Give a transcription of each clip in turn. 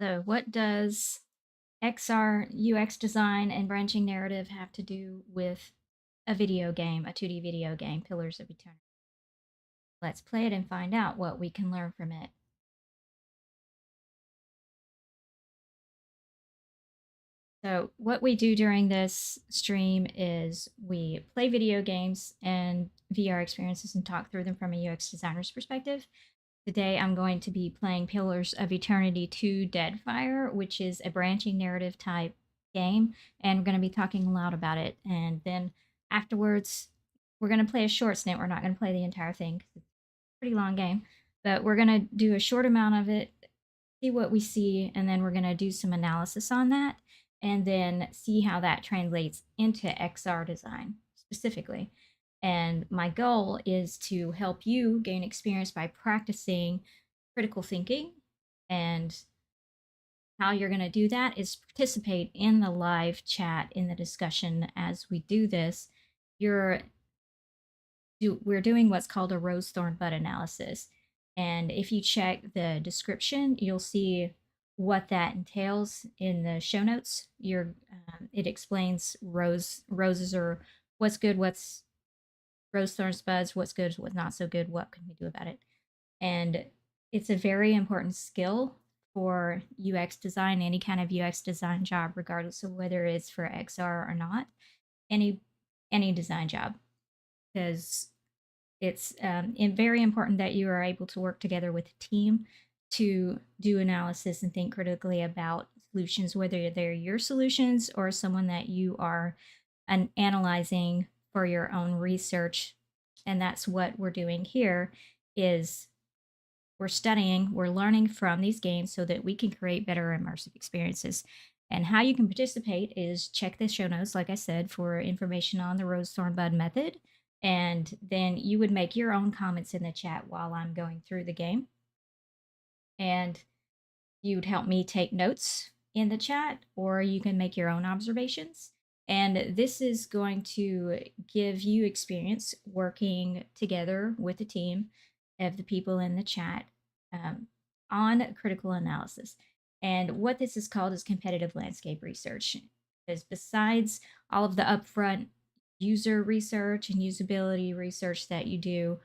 So, what does XR, UX design, and branching narrative have to do with a video game, a 2D video game, Pillars of Eternity? Let's play it and find out what we can learn from it. So, what we do during this stream is we play video games and VR experiences and talk through them from a UX designer's perspective. Today, I'm going to be playing Pillars of Eternity 2 Deadfire, which is a branching narrative type game, and we're going to be talking a lot about it. And then afterwards, we're going to play a short stint. We're not going to play the entire thing because it's a pretty long game, but we're going to do a short amount of it, see what we see, and then we're going to do some analysis on that, and then see how that translates into XR design specifically. And my goal is to help you gain experience by practicing critical thinking. And how you're going to do that is participate in the live chat in the discussion as we do this. We're doing what's called a rose thorn bud analysis. And if you check the description, you'll see what that entails in the show notes. It explains roses are what's good, what's rose thorns buds, what's good, what's not so good, what can we do about it. And it's a very important skill for UX design, any kind of UX design job, regardless of whether it's for XR or not, any design job, because it's very important that you are able to work together with a team to do analysis and think critically about solutions, whether they're your solutions or someone that you are analyzing for your own research. And that's what we're doing here is we're learning from these games so that we can create better immersive experiences. And how you can participate is check the show notes, like I said, for information on the Rose Thorn Bud method. And then you would make your own comments in the chat while I'm going through the game. And you'd help me take notes in the chat, or you can make your own observations. And this is going to give you experience working together with a team of the people in the chat on critical analysis. And what this is called is competitive landscape research. Because besides all of the upfront user research and usability research that you do,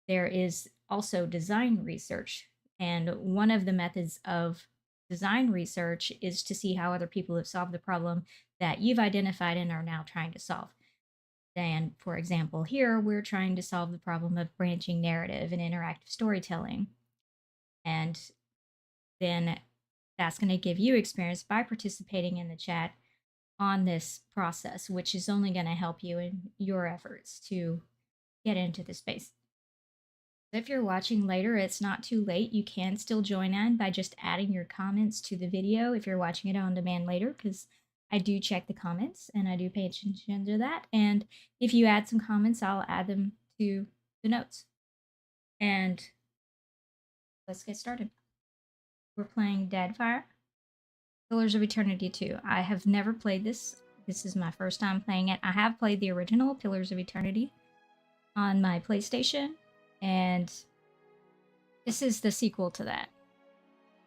there is also design research. And one of the methods of design research is to see how other people have solved the problem that you've identified and are now trying to solve. And for example, here we're trying to solve the problem of branching narrative and interactive storytelling. And then that's going to give you experience by participating in the chat on this process, which is only going to help you in your efforts to get into the space. If you're watching later, it's not too late. You can still join in by just adding your comments to the video if you're watching it on demand later, because I do check the comments and I do pay attention to that. And if you add some comments, I'll add them to the notes. And let's get started. We're playing Deadfire, Pillars of Eternity 2. I have never played this. This is my first time playing it. I have played the original Pillars of Eternity on my PlayStation, and this is the sequel to that.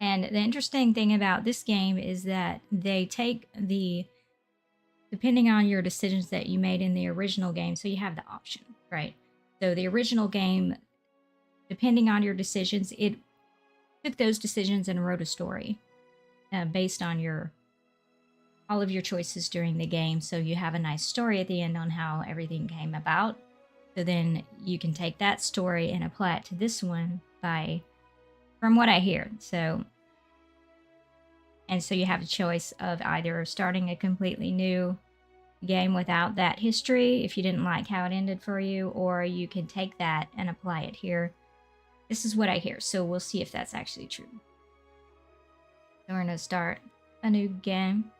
And the interesting thing about this game is that they take depending on your decisions that you made in the original game, so you have the option, right? So the original game, depending on your decisions, it took those decisions and wrote a story based on all of your choices during the game. So you have a nice story at the end on how everything came about. So then you can take that story and apply it to this one from what I hear. So you have a choice of either starting a completely new game without that history if you didn't like how it ended for you, or you can take that and apply it here. This is what I hear, so we'll see if that's actually true. So we're going to start a new game.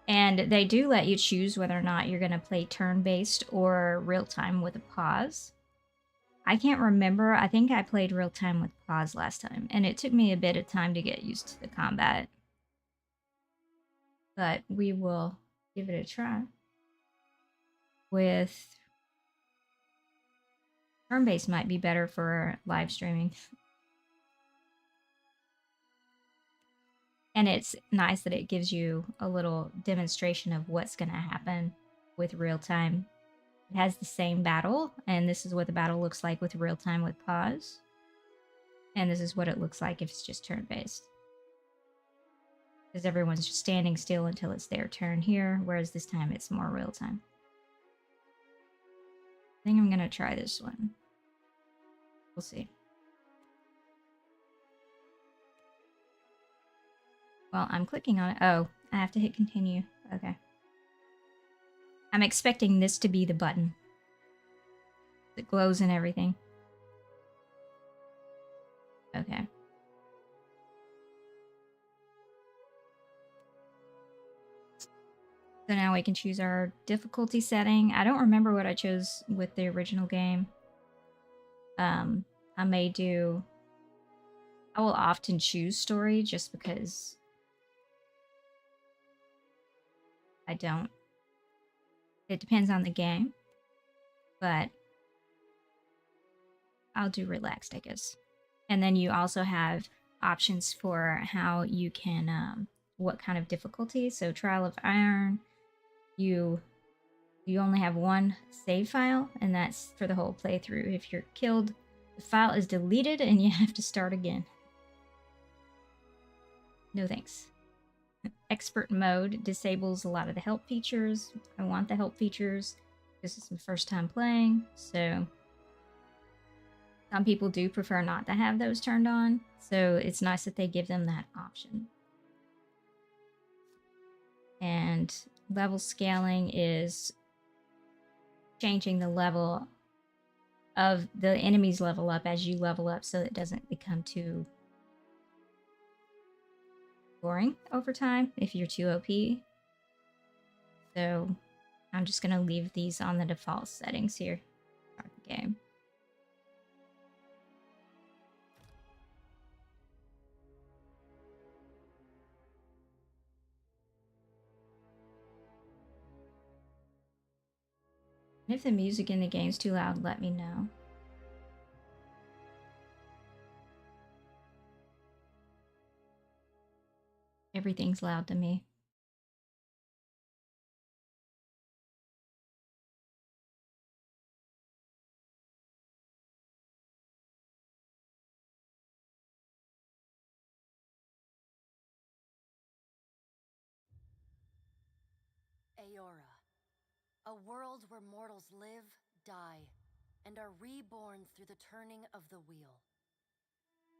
And they do let you choose whether or not you're going to play turn-based or real-time with a pause. I can't remember. I think I played real-time with pause last time, and it took me a bit of time to get used to the combat. But we will give it a try. With turn-based might be better for live streaming. And it's nice that it gives you a little demonstration of what's going to happen with real time. It has the same battle, and this is what the battle looks like with real time with pause. And this is what it looks like if it's just turn-based. Because everyone's just standing still until it's their turn here, whereas this time it's more real time. I think I'm going to try this one. We'll see. Well, I'm clicking on it. Oh, I have to hit continue. Okay. I'm expecting this to be the button. It glows and everything. Okay. So now we can choose our difficulty setting. I don't remember what I chose with the original game. I may do... I will often choose story just because I don't... It depends on the game. But I'll do relaxed, I guess. And then you also have options for how you can... what kind of difficulty. So Trial of Iron, you only have one save file, and that's for the whole playthrough. If you're killed, the file is deleted and you have to start again. No thanks. Expert mode disables a lot of the help features. I want the help features. This is my first time playing, so some people do prefer not to have those turned on, so it's nice that they give them that option. And level scaling is changing the level of the enemy's level up as you level up so it doesn't become too boring over time if you're too OP. So I'm just going to leave these on the default settings here. Start the game. And if the music in the game's too loud, let me know. Everything's loud to me. Aora, a world where mortals live, die, and are reborn through the turning of the wheel.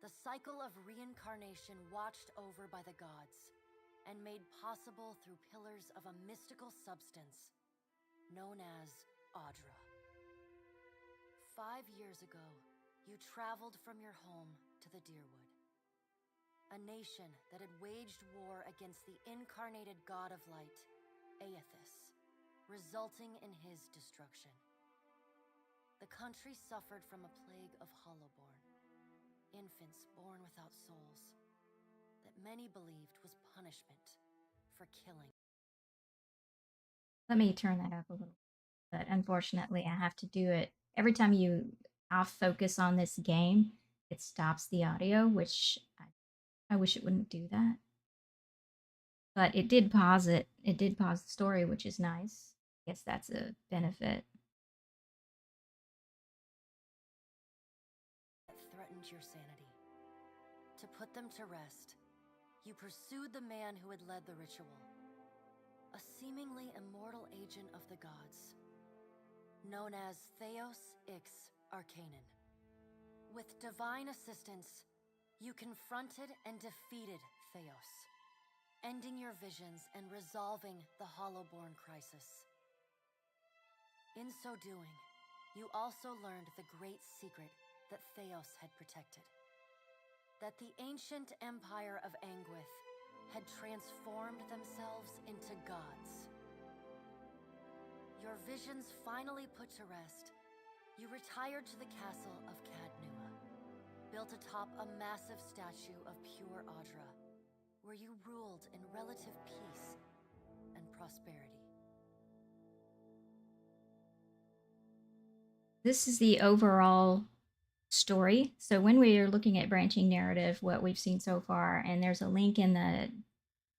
The cycle of reincarnation watched over by the gods, and made possible through pillars of a mystical substance known as Audra. 5 years ago, you traveled from your home to the Deerwood, a nation that had waged war against the incarnated god of light, Aethys, resulting in his destruction. The country suffered from a plague of hollowborn, infants born without souls, that many believed was punishment for killing. Let me turn that up a little. But unfortunately, I have to do it. Every time you off focus on this game, it stops the audio, which I wish it wouldn't do that. But it did pause it. It did pause the story, which is nice. I guess that's a benefit. That threatened your sanity. To put them to rest, you pursued the man who had led the ritual, a seemingly immortal agent of the gods, known as Theos Ix Arcanon. With divine assistance, you confronted and defeated Theos, ending your visions and resolving the Hollowborn crisis. In so doing, you also learned the great secret that Theos had protected. That the ancient empire of Anguith had transformed themselves into gods. Your visions finally put to rest, you retired to the castle of Cadnua, built atop a massive statue of pure Audra, where you ruled in relative peace and prosperity. This is the overall story. So when we are looking at branching narrative, what we've seen so far, and there's a link in the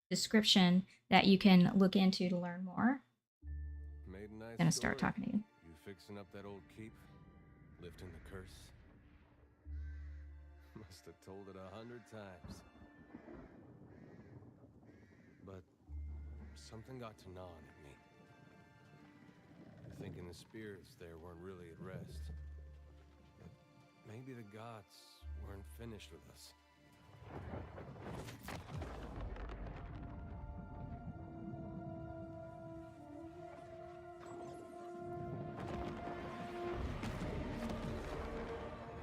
description that you can look into to learn more. Made a nice I'm gonna start story. talking to you. You fixing up that old keep? Lifting the curse? Must have told it 100 times. But something got to gnawing at me. Thinking the spirits there weren't really at rest. That maybe the gods weren't finished with us.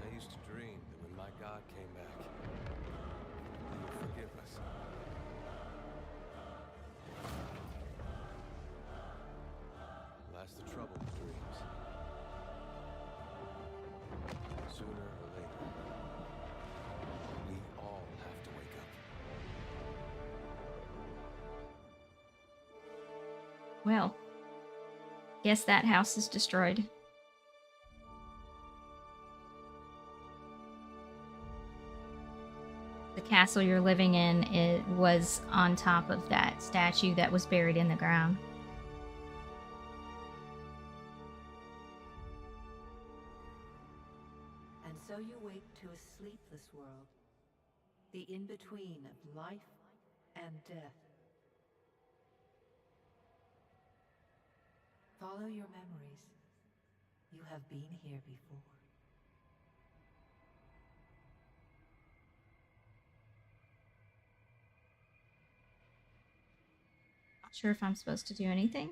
I used to dream that when my god came back, he would forgive us. That's the trouble with dreams. Sooner or later, we all have to wake up. Well, guess that house is destroyed. The castle you're living in, it was on top of that statue that was buried in the ground. And so you wake to a sleepless world, the in-between of life and death. Follow your memories. You have been here before. Not sure if I'm supposed to do anything.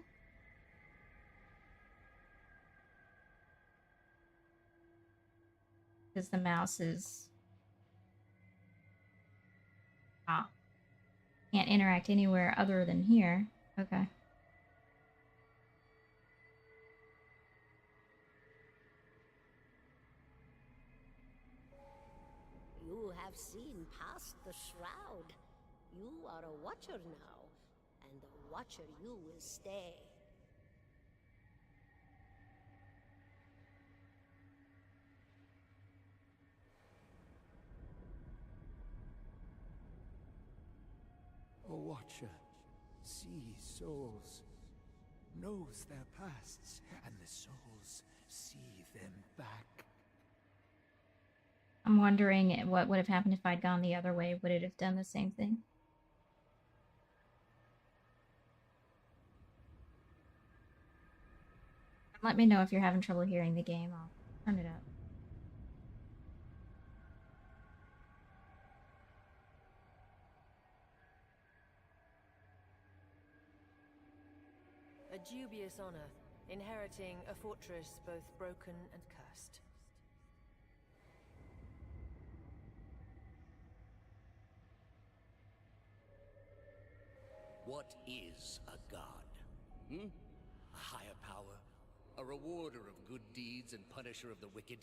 Because the mouse is... Ah. Can't interact anywhere other than here. Okay. You have seen past the shroud. You are a watcher now, and a watcher you will stay. A watcher sees souls, knows their pasts, and the souls see them back. I'm wondering what would have happened if I'd gone the other way. Would it have done the same thing? Let me know if you're having trouble hearing the game. I'll turn it up. A dubious honor, inheriting a fortress both broken and cursed. What is a god? A higher power? A rewarder of good deeds and punisher of the wicked?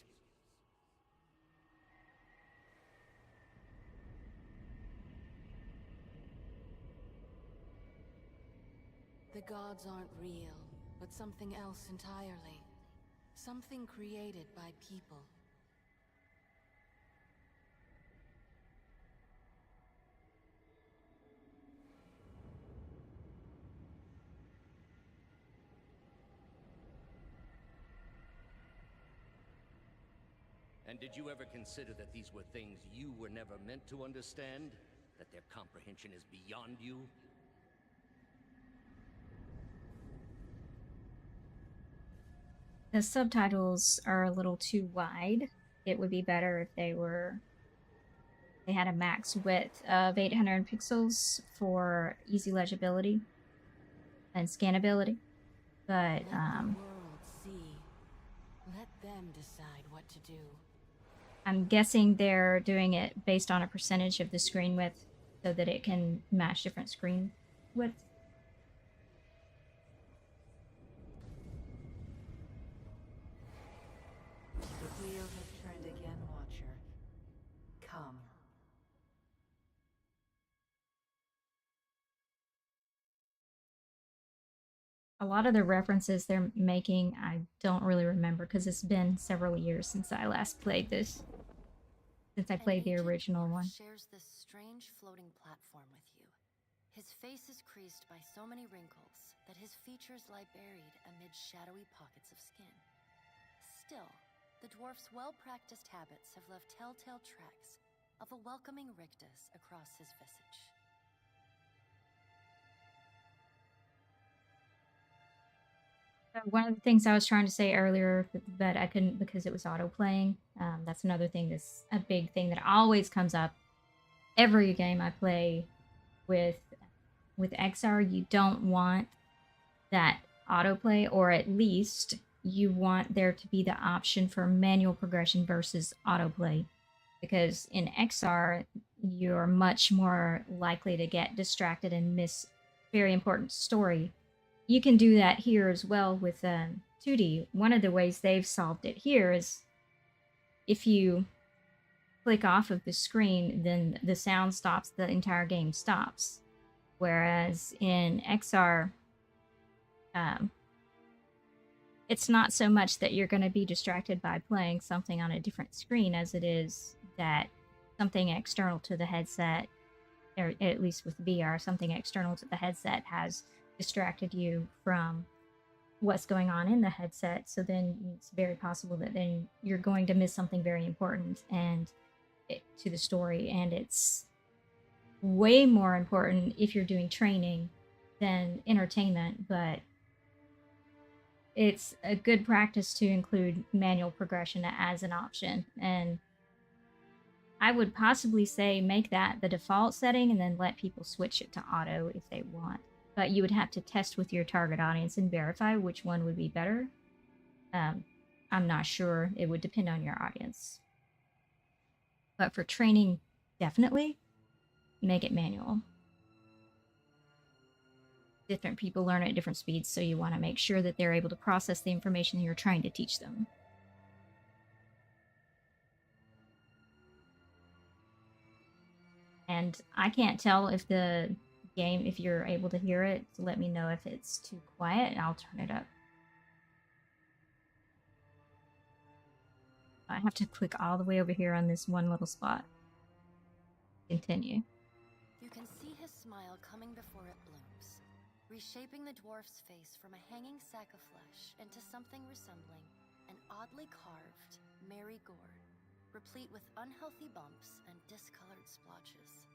The gods aren't real, but something else entirely. Something created by people. And did you ever consider that these were things you were never meant to understand? That their comprehension is beyond you? The subtitles are a little too wide. It would be better if they had a max width of 800 pixels for easy legibility and scannability. But Let the world see. Let them decide what to do. I'm guessing they're doing it based on a percentage of the screen width so that it can match different screen widths. The wheel has turned again, Watcher. Come. I lot of the references they're making, I don't really remember because it's been several years since I last played this. Since I played the original one. Shares this strange floating platform with you. His face is creased by so many wrinkles that his features lie buried amid shadowy pockets of skin. Still, the dwarf's well-practiced habits have left telltale tracks of a welcoming rictus across his visage. One of the things I was trying to say earlier, but I couldn't because it was auto-playing. That's another thing that's a big thing that always comes up. Every game I play with XR, you don't want that autoplay, or at least you want there to be the option for manual progression versus autoplay. Because in XR, you're much more likely to get distracted and miss very important story. You can do that here as well with 2D. One of the ways they've solved it here is if you click off of the screen, then the sound stops, the entire game stops. Whereas in XR, it's not so much that you're going to be distracted by playing something on a different screen as it is that something external to the headset, or at least with VR, something external to the headset has distracted you from what's going on in the headset. So then it's very possible that then you're going to miss something very important to the story, and it's way more important if you're doing training than entertainment. But it's a good practice to include manual progression as an option, and I would possibly say make that the default setting and then let people switch it to auto if they want. But you would have to test with your target audience and verify which one would be better. I'm not sure. It would depend on your audience. But for training, definitely make it manual. Different people learn at different speeds, so you want to make sure that they're able to process the information you're trying to teach them. And I can't tell if the game, if you're able to hear it, so let me know if it's too quiet and I'll turn it up. I have to click all the way over here on this one little spot. Continue. You can see his smile coming before it blooms, reshaping the dwarf's face from a hanging sack of flesh into something resembling an oddly carved, merry gourd, replete with unhealthy bumps and discolored splotches.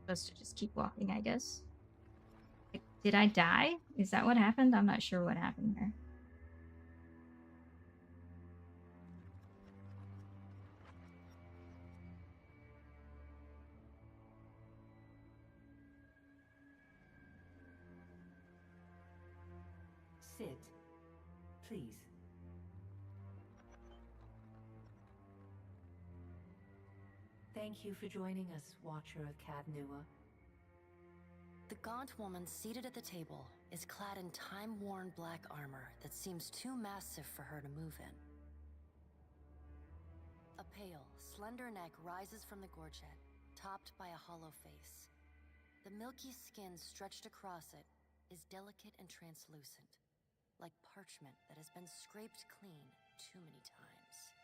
Supposed to just keep walking, I guess. Did I die? Is that what happened? I'm not sure what happened there. Sit. Please. Thank you for joining us, Watcher of Cadnua. The gaunt woman seated at the table is clad in time-worn black armor that seems too massive for her to move in. A pale, slender neck rises from the gorget, topped by a hollow face. The milky skin stretched across it is delicate and translucent, like parchment that has been scraped clean too many times.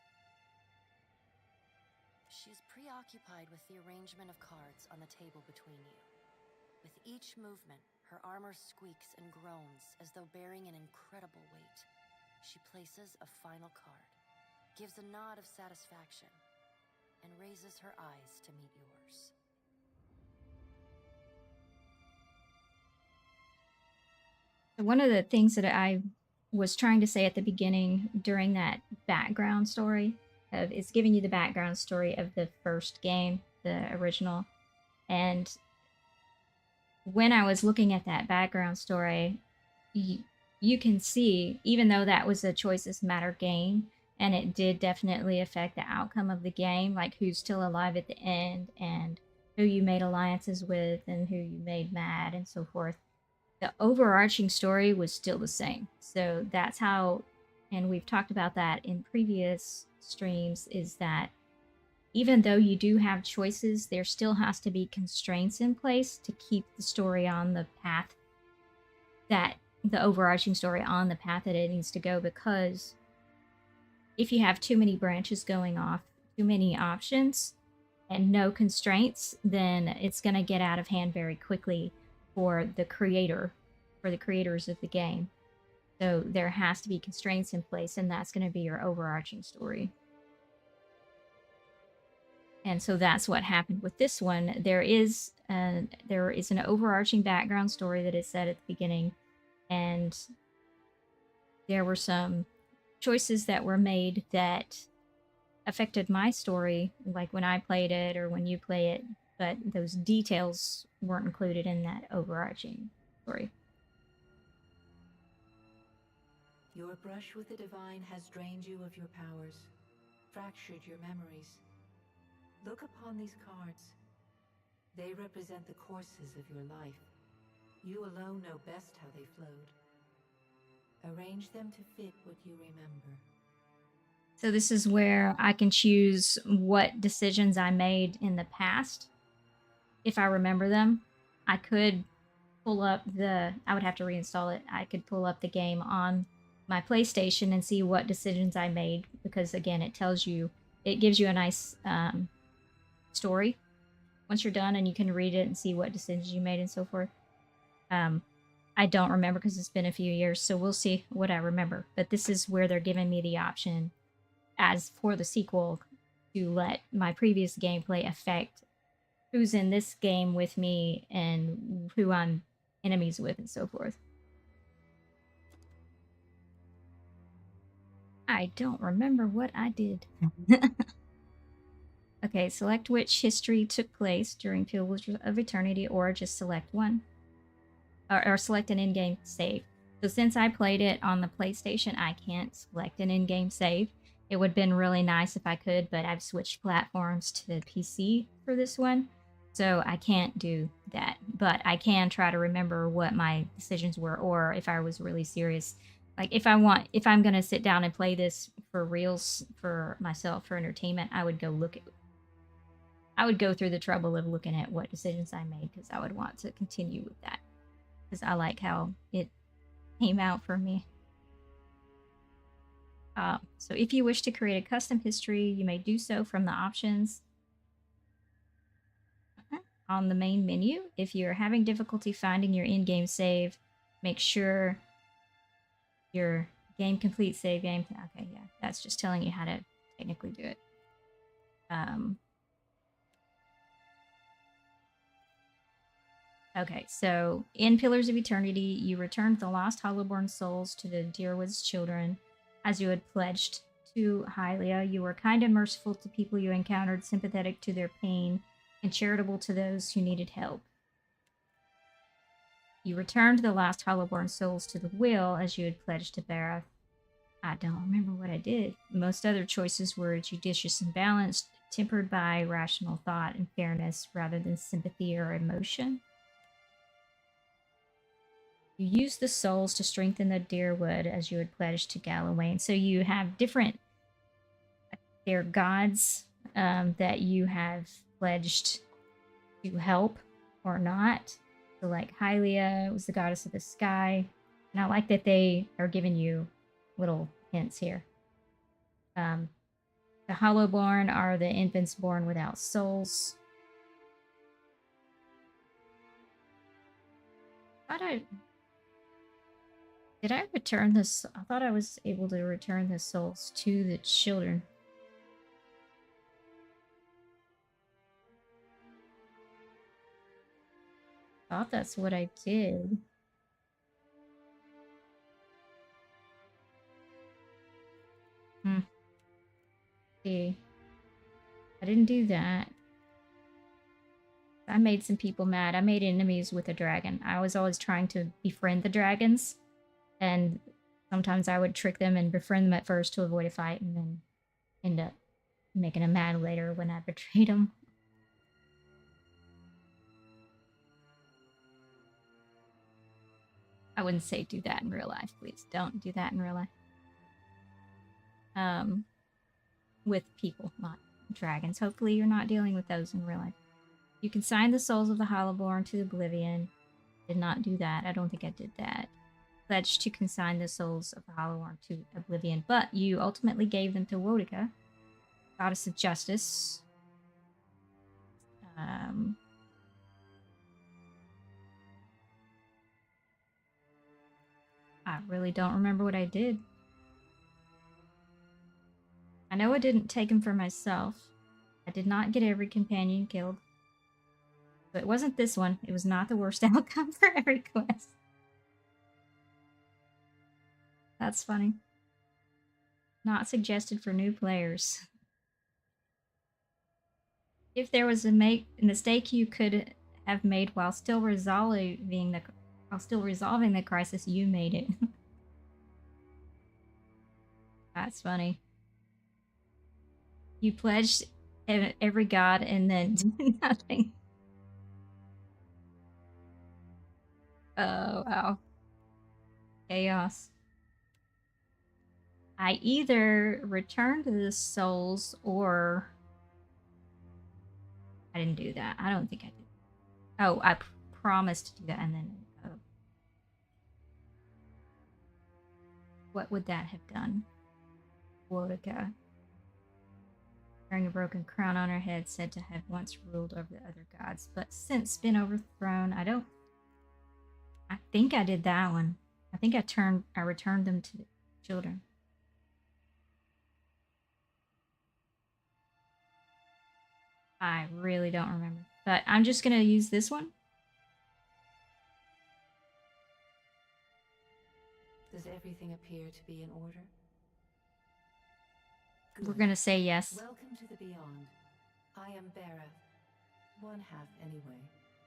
She is preoccupied with the arrangement of cards on the table between you. With each movement, her armor squeaks and groans as though bearing an incredible weight. She places a final card, gives a nod of satisfaction, and raises her eyes to meet yours. One of the things that I was trying to say at the beginning during that background story is giving you the background story of the first game, the original. And when I was looking at that background story, you can see, even though that was a choices matter game, and it did definitely affect the outcome of the game, like who's still alive at the end and who you made alliances with and who you made mad and so forth. The overarching story was still the same. So that's how, and we've talked about that in previous streams, is that even though you do have choices, there still has to be constraints in place to keep the story on the path that the overarching story on the path that it needs to go, because if you have too many branches going off, too many options, and no constraints, then it's going to get out of hand very quickly for the creators of the game. So there has to be constraints in place, and that's going to be your overarching story. And so that's what happened with this one. There is an overarching background story that is said at the beginning, and there were some choices that were made that affected my story, like when I played it or when you play it, but those details weren't included in that overarching story. Your brush with the divine has drained you of your powers, fractured your memories. Look upon these cards. They represent the courses of your life. You alone know best how they flowed. Arrange them to fit what you remember. So this is where I can choose what decisions I made in the past. If I remember them, I could pull up I would have to reinstall it. I could pull up the game on my PlayStation and see what decisions I made, because again, it gives you a nice story once you're done, and you can read it and see what decisions you made and so forth. I don't remember because it's been a few years, so we'll see what I remember. But this is where they're giving me the option, as for the sequel, to let my previous gameplay affect who's in this game with me and who I'm enemies with and so forth. I don't remember what I did. Okay, select which history took place during Pillars of Eternity, or just select one. Or select an in-game save. So since I played it on the PlayStation, I can't select an in-game save. It would have been really nice if I could, but I've switched platforms to the PC for this one, so I can't do that. But I can try to remember what my decisions were, or if I was really serious. Like if I'm going to sit down and play this for reals for myself for entertainment, I would go through the trouble of looking at what decisions I made, because I would want to continue with that, because I like how it came out for me. So if you wish to create a custom history, you may do so from the options on the main menu. If you're having difficulty finding your in-game save, make sure your game complete save game. Okay, yeah, that's just telling you how to technically do it. Okay, so in Pillars of Eternity, you returned the lost Hollowborn souls to the Deerwood's children, as you had pledged to Hylia. You were kind and merciful to people you encountered, sympathetic to their pain, and charitable to those who needed help. You returned the lost Hollowborn souls to the Will, as you had pledged to Barath. I don't remember what I did. Most other choices were judicious and balanced, tempered by rational thought and fairness rather than sympathy or emotion. You use the souls to strengthen the Deerwood, as you had pledged to Galloway. So you have different, they're gods that you have pledged to help or not. So like Hylia was the goddess of the sky. And I like that they are giving you little hints here. The Hollowborn are the infants born without souls. Did I return this? I thought I was able to return the souls to the children. I thought that's what I did. See, I didn't do that. I made some people mad. I made enemies with a dragon. I was always trying to befriend the dragons, and sometimes I would trick them and befriend them at first to avoid a fight, and then end up making them mad later when I betrayed them. I wouldn't say do that in real life. Please don't do that in real life. With people, not dragons. Hopefully you're not dealing with those in real life. You can sign the souls of the Hollowborn to oblivion. Did not do that. I don't think I did that. Pledge to consign the souls of the Hollowborn to oblivion, but you ultimately gave them to Wodica, goddess of justice. I really don't remember what I did. I know I didn't take him for myself. I did not get every companion killed. But it wasn't this one. It was not the worst outcome for every quest. That's funny. Not suggested for new players. If there was a mistake you could have made while still resolving the crisis, you made it. That's funny. You pledged every god and then did nothing. Oh, wow. Chaos. I either returned the souls or... I didn't do that. I don't think I did. Oh, I promised to do that and then... Oh. What would that have done? Wodica, wearing a broken crown on her head, said to have once ruled over the other gods, but since been overthrown. I think I did that one. I think I returned them to the children. I really don't remember. But I'm just going to use this one. Does everything appear to be in order? Good. We're going to say yes. Welcome to the Beyond. I am Bera. One half, anyway.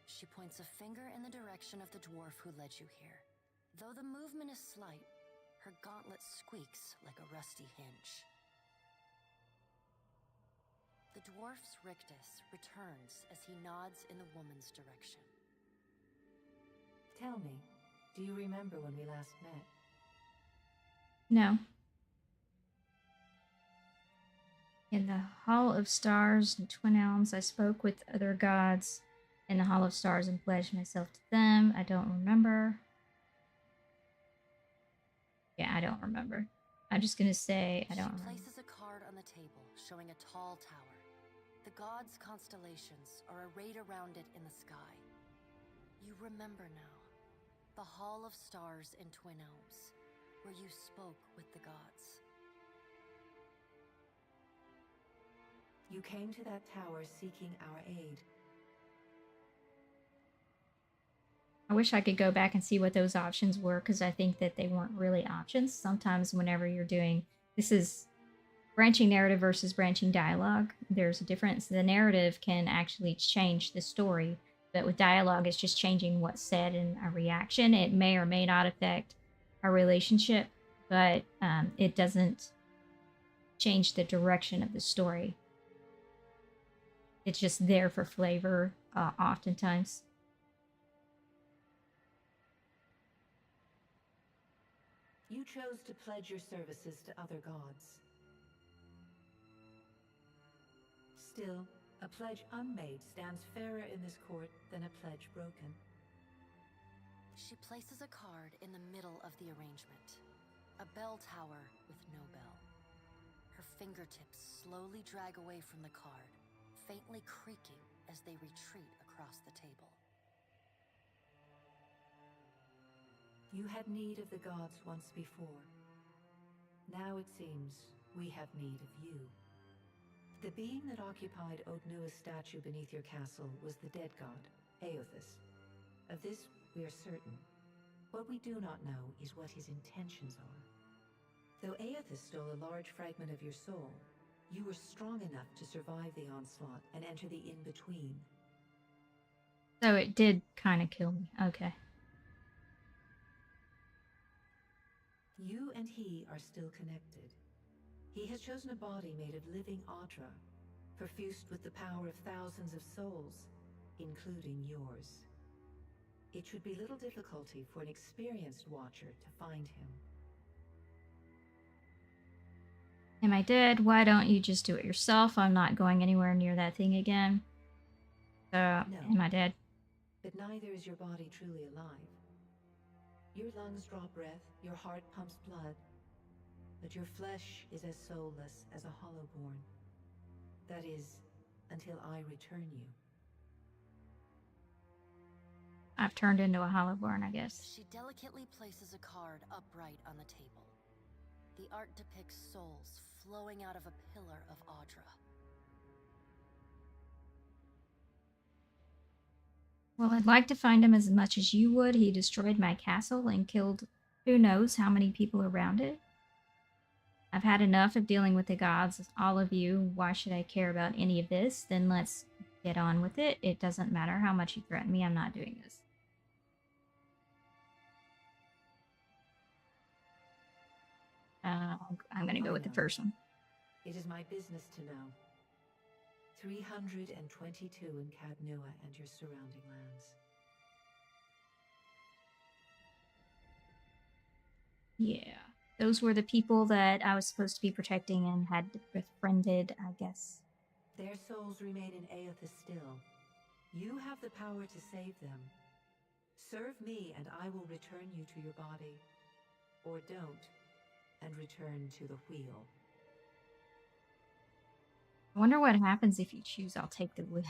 She points a finger in the direction of the dwarf who led you here. Though the movement is slight, her gauntlet squeaks like a rusty hinge. The dwarf's rictus returns as he nods in the woman's direction. Tell me, do you remember when we last met? No. In the Hall of Stars and Twin Elms, I spoke with other gods in the Hall of Stars and pledged myself to them. I don't remember. Yeah, I don't remember. I'm just gonna say I don't remember. She places a card on the table showing a tall tower. The gods' constellations are arrayed around it in the sky. You remember now. The Hall of Stars in Twin Elms, where you spoke with the gods. You came to that tower seeking our aid. I wish I could go back and see what those options were, because I think that they weren't really options. Sometimes whenever you're doing... This is branching narrative versus branching dialogue. There's a difference. The narrative can actually change the story, but with dialogue, it's just changing what's said in a reaction. It may or may not affect our relationship, but it doesn't change the direction of the story. It's just there for flavor, oftentimes. You chose to pledge your services to other gods. Still, a pledge unmade stands fairer in this court than a pledge broken. She places a card in the middle of the arrangement. A bell tower with no bell. Her fingertips slowly drag away from the card, faintly creaking as they retreat across the table. You had need of the gods once before. Now it seems we have need of you. The being that occupied Odnua's statue beneath your castle was the dead god, Aothus. Of this we are certain. What we do not know is what his intentions are. Though Aothus stole a large fragment of your soul, you were strong enough to survive the onslaught and enter the in-between. So it did kind of kill me. Okay. You and he are still connected. He has chosen a body made of living Audra, perfused with the power of thousands of souls, including yours. It should be little difficulty for an experienced watcher to find him. Am I dead? Why don't you just do it yourself? I'm not going anywhere near that thing again. No. Am I dead? But neither is your body truly alive. Your lungs draw breath, your heart pumps blood, but your flesh is as soulless as a hollowborn. That is, until I return you. I've turned into a hollowborn, I guess. She delicately places a card upright on the table. The art depicts souls flowing out of a pillar of Audra. Well, I'd like to find him as much as you would. He destroyed my castle and killed who knows how many people around it. I've had enough of dealing with the gods, all of you. Why should I care about any of this? Then let's get on with it. It doesn't matter how much you threaten me. I'm not doing this. I'm going to go with the first one. It is my business to know. 322 in Cadnua and your surrounding lands. Yeah. Those were the people that I was supposed to be protecting and had befriended, I guess. Their souls remain in Aethys still. You have the power to save them. Serve me and I will return you to your body. Or don't, and return to the wheel. I wonder what happens if you choose I'll take the wheel.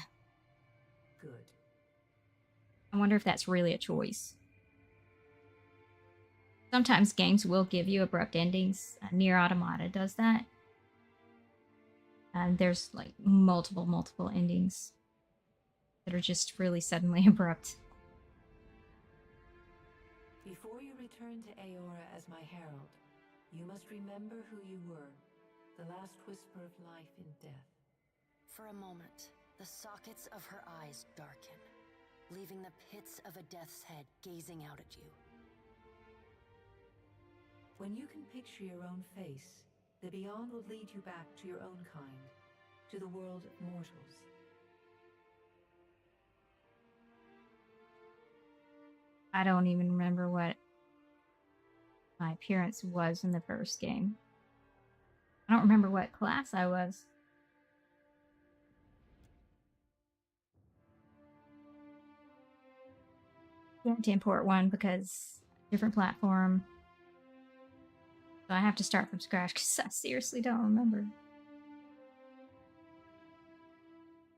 Good. I wonder if that's really a choice. Sometimes games will give you abrupt endings. Nier Automata does that. And there's like multiple endings that are just really suddenly abrupt. Before you return to Aora as my herald, you must remember who you were, the last whisper of life in death. For a moment, the sockets of her eyes darken, leaving the pits of a death's head gazing out at you. When you can picture your own face, the Beyond will lead you back to your own kind, to the world of mortals. I don't even remember what my appearance was in the first game. I don't remember what class I was. I have to import one because different platform. So I have to start from scratch because I seriously don't remember.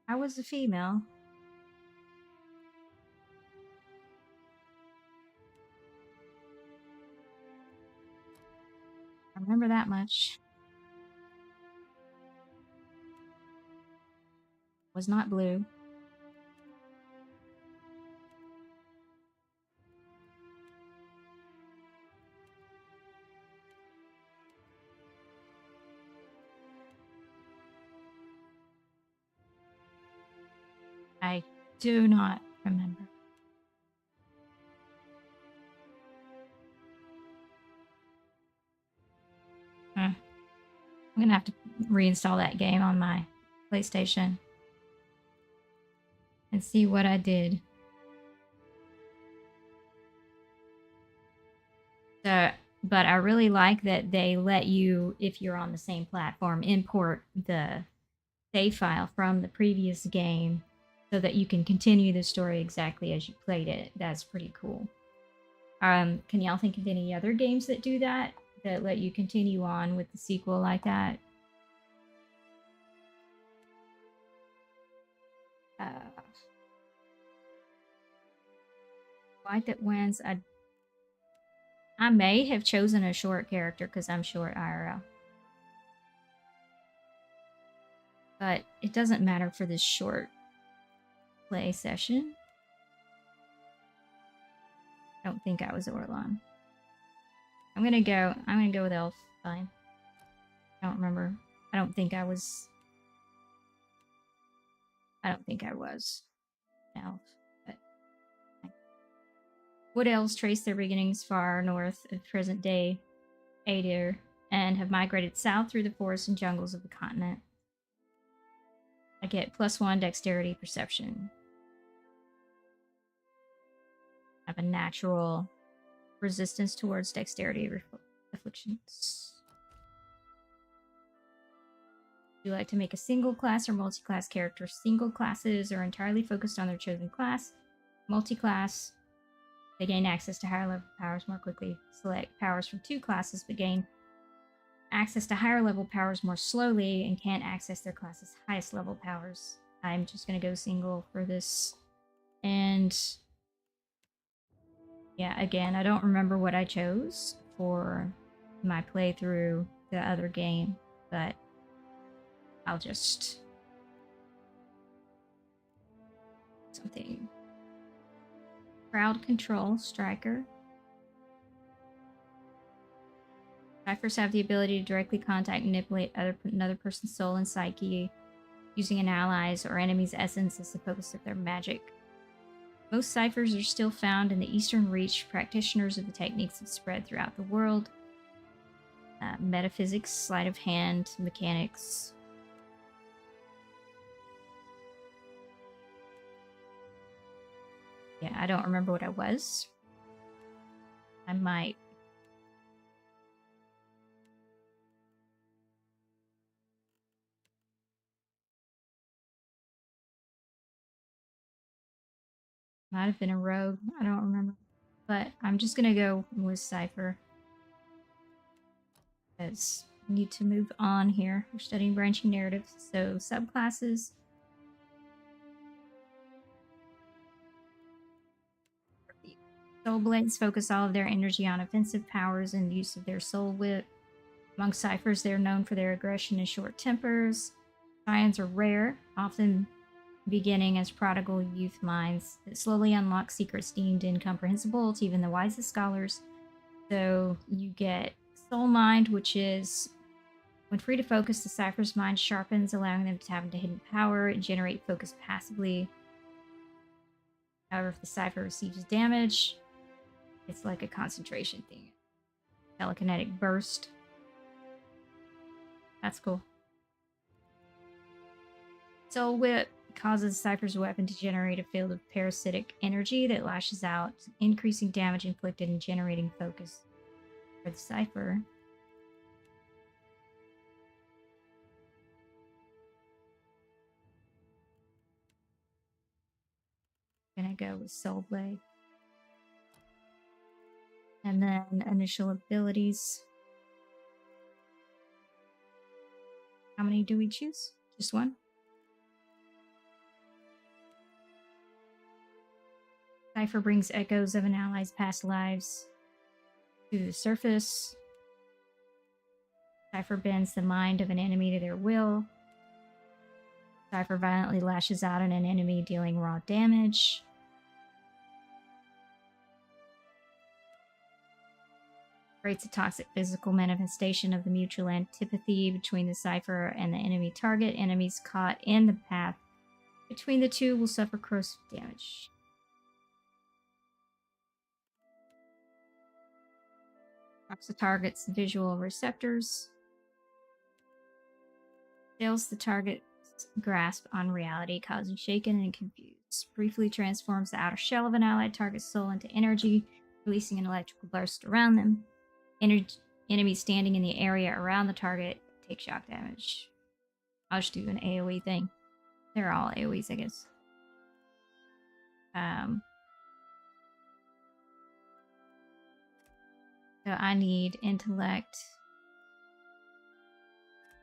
I was a female. I remember that much. Was not blue. I do not remember. I'm gonna have to reinstall that game on my PlayStation and see what I did. But I really like that they let you, if you're on the same platform, import the save file from the previous game so that you can continue the story exactly as you played it. That's pretty cool. Can y'all think of any other games that do that let you continue on with the sequel like that? Fight that wins. I may have chosen a short character because I'm short IRL. But it doesn't matter for this short play session. I don't think I was Orlon. I'm gonna go with Elf. Fine. I don't remember. I don't think I was Elf. But Wood elves trace their beginnings far north of present-day Adir and have migrated south through the forests and jungles of the continent. I get +1 dexterity perception. have a natural resistance towards dexterity afflictions. Would you like to make a single class or multi-class character? Single classes are entirely focused on their chosen class. Multi-class, they gain access to higher level powers more quickly. Select powers from 2 classes, but gain access to higher level powers more slowly and can't access their class's highest level powers. I'm just going to go single for this. And yeah, again, I don't remember what I chose for my playthrough the other game, but I'll just something. Crowd control, striker. Ciphers have the ability to directly contact and manipulate another person's soul and psyche using an ally's or enemy's essence as the focus of their magic. Most ciphers are still found in the Eastern Reach. Practitioners of the techniques have spread throughout the world. Metaphysics, sleight of hand, mechanics. Yeah, I don't remember what I was. I might. Might have been a rogue. I don't remember. But I'm just going to go with Cypher. Because we need to move on here. We're studying branching narratives. So, subclasses. Soul Blades focus all of their energy on offensive powers and use of their soul whip. Among ciphers, they're known for their aggression and short tempers. Scions are rare, often beginning as prodigal youth minds that slowly unlock secrets deemed incomprehensible to even the wisest scholars. So you get Soul Mind, which is when free to focus, the cipher's mind sharpens, allowing them to tap into hidden power and generate focus passively. However, if the cipher receives damage, it's like a concentration thing. Telekinetic burst. That's cool. Soul Whip causes Cypher's weapon to generate a field of parasitic energy that lashes out, increasing damage inflicted and generating focus for the Cypher. Gonna go with Soul Blade. And then initial abilities. How many do we choose? Just one? Cypher brings echoes of an ally's past lives to the surface. Cypher bends the mind of an enemy to their will. Cypher violently lashes out at an enemy, dealing raw damage. Creates a toxic physical manifestation of the mutual antipathy between the Cypher and the enemy target. Enemies caught in the path between the two will suffer corrosive damage. Drops the target's visual receptors. Fails the target's grasp on reality, causing shaken and confused. Briefly transforms the outer shell of an allied target's soul into energy, releasing an electrical burst around them. Enemies standing in the area around the target take shock damage. I'll just do an AoE thing. They're all AoEs, I guess. So I need intellect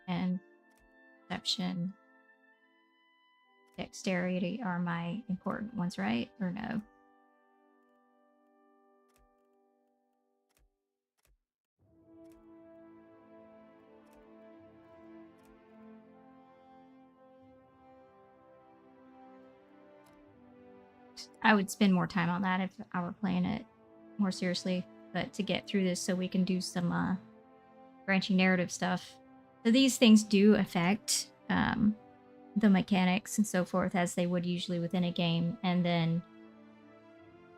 and perception. Dexterity are my important ones, right? Or no? I would spend more time on that if I were playing it more seriously, but to get through this so we can do some branching narrative stuff. So these things do affect the mechanics and so forth as they would usually within a game. And then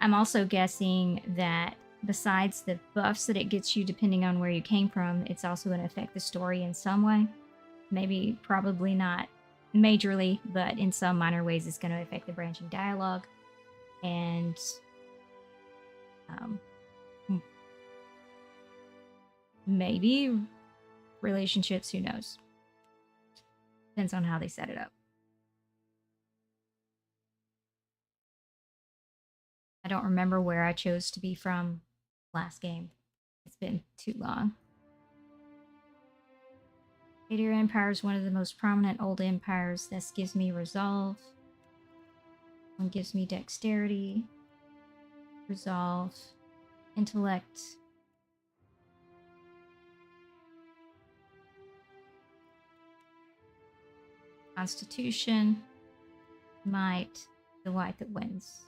I'm also guessing that besides the buffs that it gets you depending on where you came from, it's also going to affect the story in some way. Maybe, probably not majorly, but in some minor ways it's going to affect the branching dialogue. And Um, maybe relationships, who knows? Depends on how they set it up. I don't remember where I chose to be from last game. It's been too long. Meteor Empire is one of the most prominent old empires. This gives me resolve. One gives me dexterity, resolve, intellect, constitution, might, the white that wins.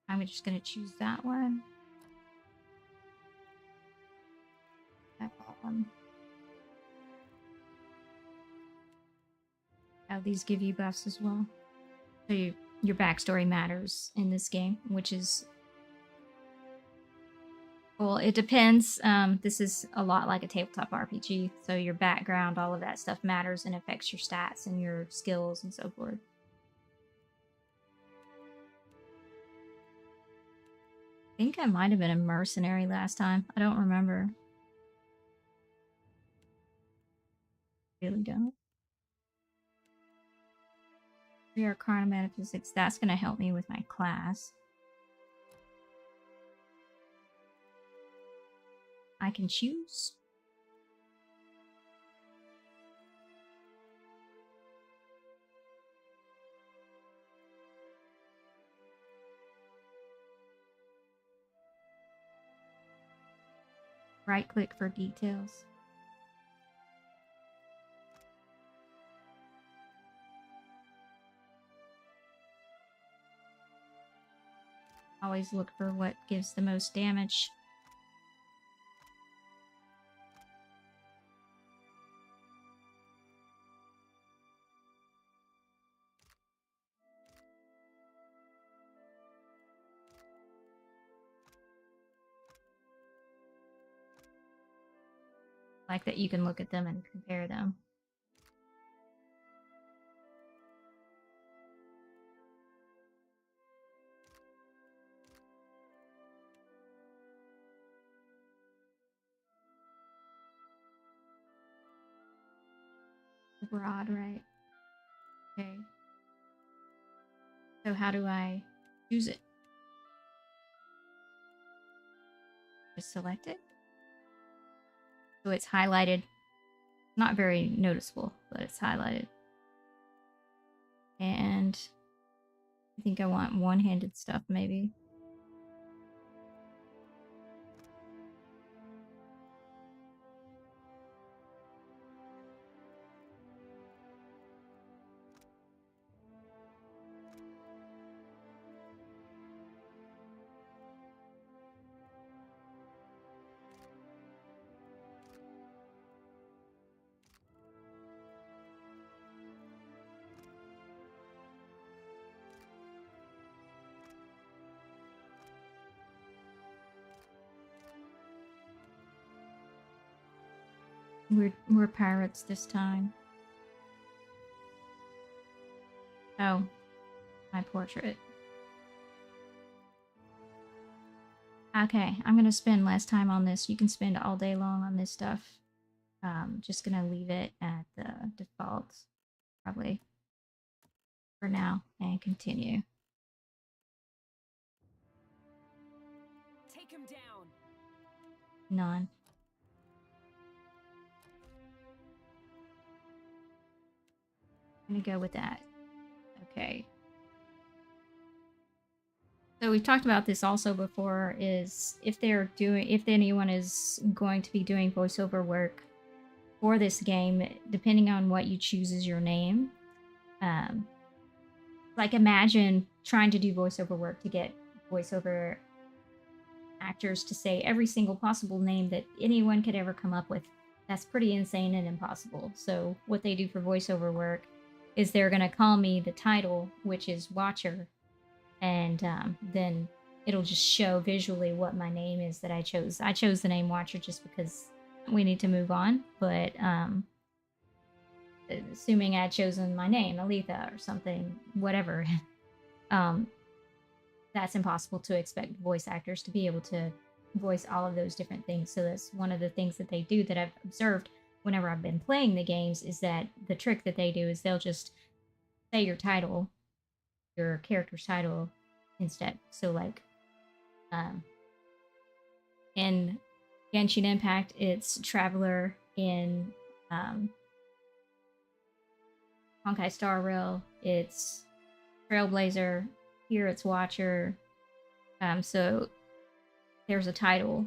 I'm just going to choose that one. Oh, these give you buffs as well. So your backstory matters in this game, which is... Well, it depends. This is a lot like a tabletop RPG, so your background, all of that stuff matters and affects your stats and your skills and so forth. I think I might have been a mercenary last time. I don't remember. Really don't. 3 Arcana Metaphysics. That's going to help me with my class. I can choose. Right click for details. Always look for what gives the most damage. Like that you can look at them and compare them. Broad, right? Okay. So how do I choose it? Just select it. So it's highlighted. Not very noticeable, but it's highlighted. And I think I want one-handed stuff, maybe. We're pirates this time. Oh, my portrait. Okay, I'm gonna spend less time on this. You can spend all day long on this stuff. Just gonna leave it at the default, probably, for now, and continue. Take him down. None. I'm gonna go with that. Okay. So we've talked about this also before, is if anyone is going to be doing voiceover work for this game, depending on what you choose as your name, like imagine trying to do voiceover work to get voiceover actors to say every single possible name that anyone could ever come up with. That's pretty insane and impossible. So what they do for voiceover work is they're going to call me the title, which is Watcher, and then it'll just show visually what my name is that I chose. I chose the name Watcher just because we need to move on, but assuming I'd chosen my name, Aletha, or something, whatever. um, that's impossible to expect voice actors to be able to voice all of those different things. So that's one of the things that they do that I've observed whenever I've been playing the games, is that the trick that they do is they'll just say your title, your character's title instead. So like in Genshin Impact, it's Traveler. In Honkai Star Rail, it's Trailblazer. Here it's Watcher. So there's a title,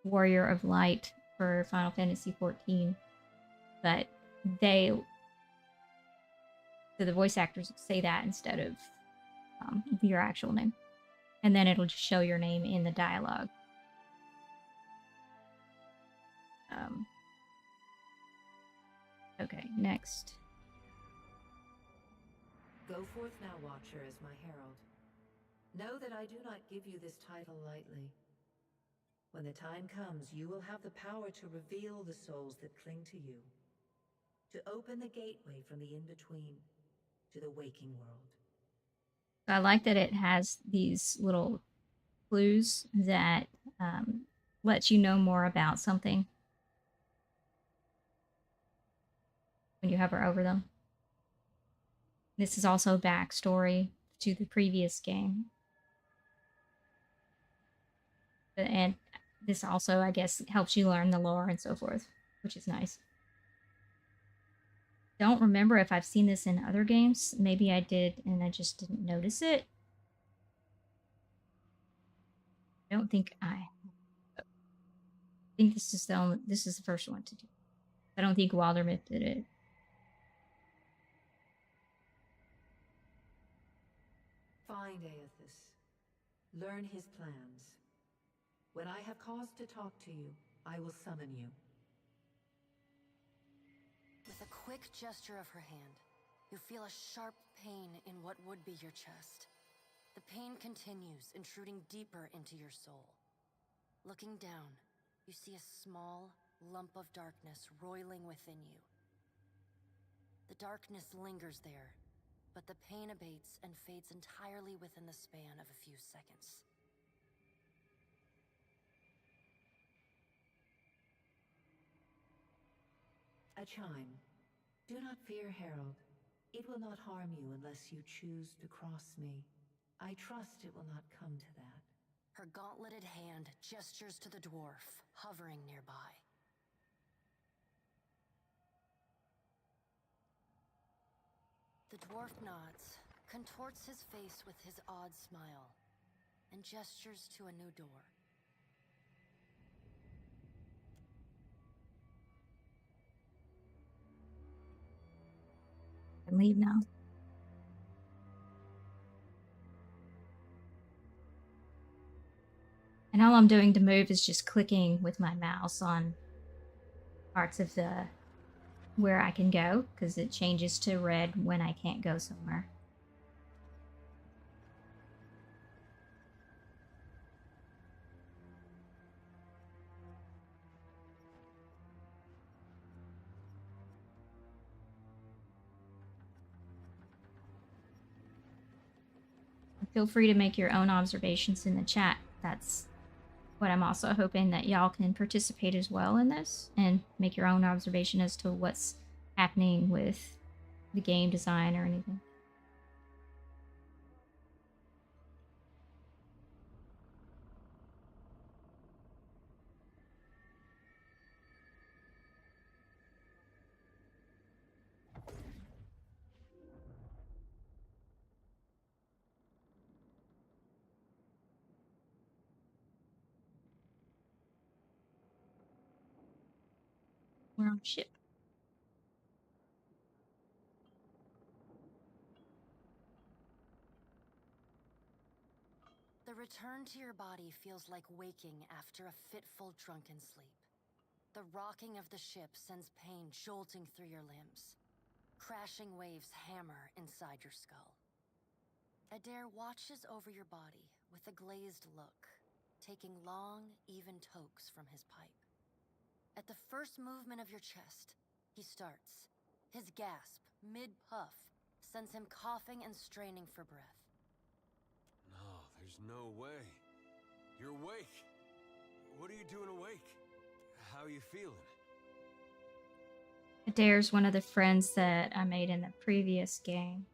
Warrior of Light, for Final Fantasy XIV, but so the voice actors say that instead of your actual name, and then it'll just show your name in the dialogue. Okay, next. Go forth now, Watcher, as my herald. Know that I do not give you this title lightly. When the time comes, you will have the power to reveal the souls that cling to you, to open the gateway from the in-between to the waking world. I like that it has these little clues that lets you know more about something when you hover over them. This is also backstory to the previous game. And this also, I guess, helps you learn the lore and so forth, which is nice. Don't remember if I've seen this in other games. Maybe I did and I just didn't notice it. I don't think I think this is the first one to do. I don't think Wildermyth did it. Find Aethys. Learn his plans. When I have cause to talk to you, I will summon you. With a quick gesture of her hand, you feel a sharp pain in what would be your chest. The pain continues, intruding deeper into your soul. Looking down, you see a small lump of darkness roiling within you. The darkness lingers there, but the pain abates and fades entirely within the span of a few seconds. A chime. Do not fear, Herald. It will not harm you unless you choose to cross me. I trust it will not come to that. Her gauntleted hand gestures to the dwarf, hovering nearby. The dwarf nods, contorts his face with his odd smile, and gestures to a new door. I can leave now. And all I'm doing to move is just clicking with my mouse on parts of the where I can go, because it changes to red when I can't go somewhere. Feel free to make your own observations in the chat. That's what I'm also hoping, that y'all can participate as well in this and make your own observation as to what's happening with the game design or anything. We're on a ship. The return to your body feels like waking after a fitful drunken sleep. The rocking of the ship sends pain jolting through your limbs. Crashing waves hammer inside your skull. Adair watches over your body with a glazed look, taking long, even tokes from his pipe. At the first movement of your chest, He starts. His gasp, mid-puff, sends him coughing and straining for breath. No, there's no way. You're awake. What are you doing awake? How are you feeling? Adair's one of the friends that I made in the previous game.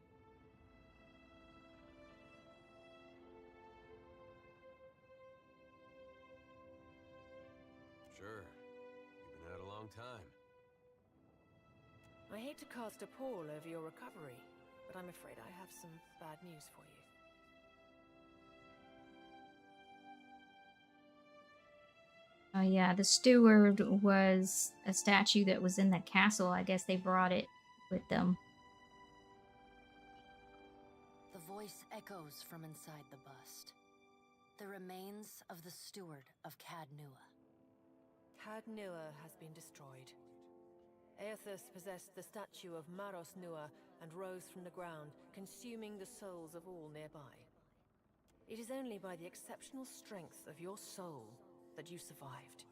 Sure. You've been out a long time. I hate to cast a pall over your recovery, but I'm afraid I have some bad news for you. Oh yeah, the steward was a statue that was in the castle. I guess they brought it with them. The voice echoes from inside the bust. The remains of the steward of Cad Nua. Cad Nua has been destroyed. Aethus possessed the statue of Maros Nua and rose from the ground, consuming the souls of all nearby. It is only by the exceptional strength of your soul that you survived.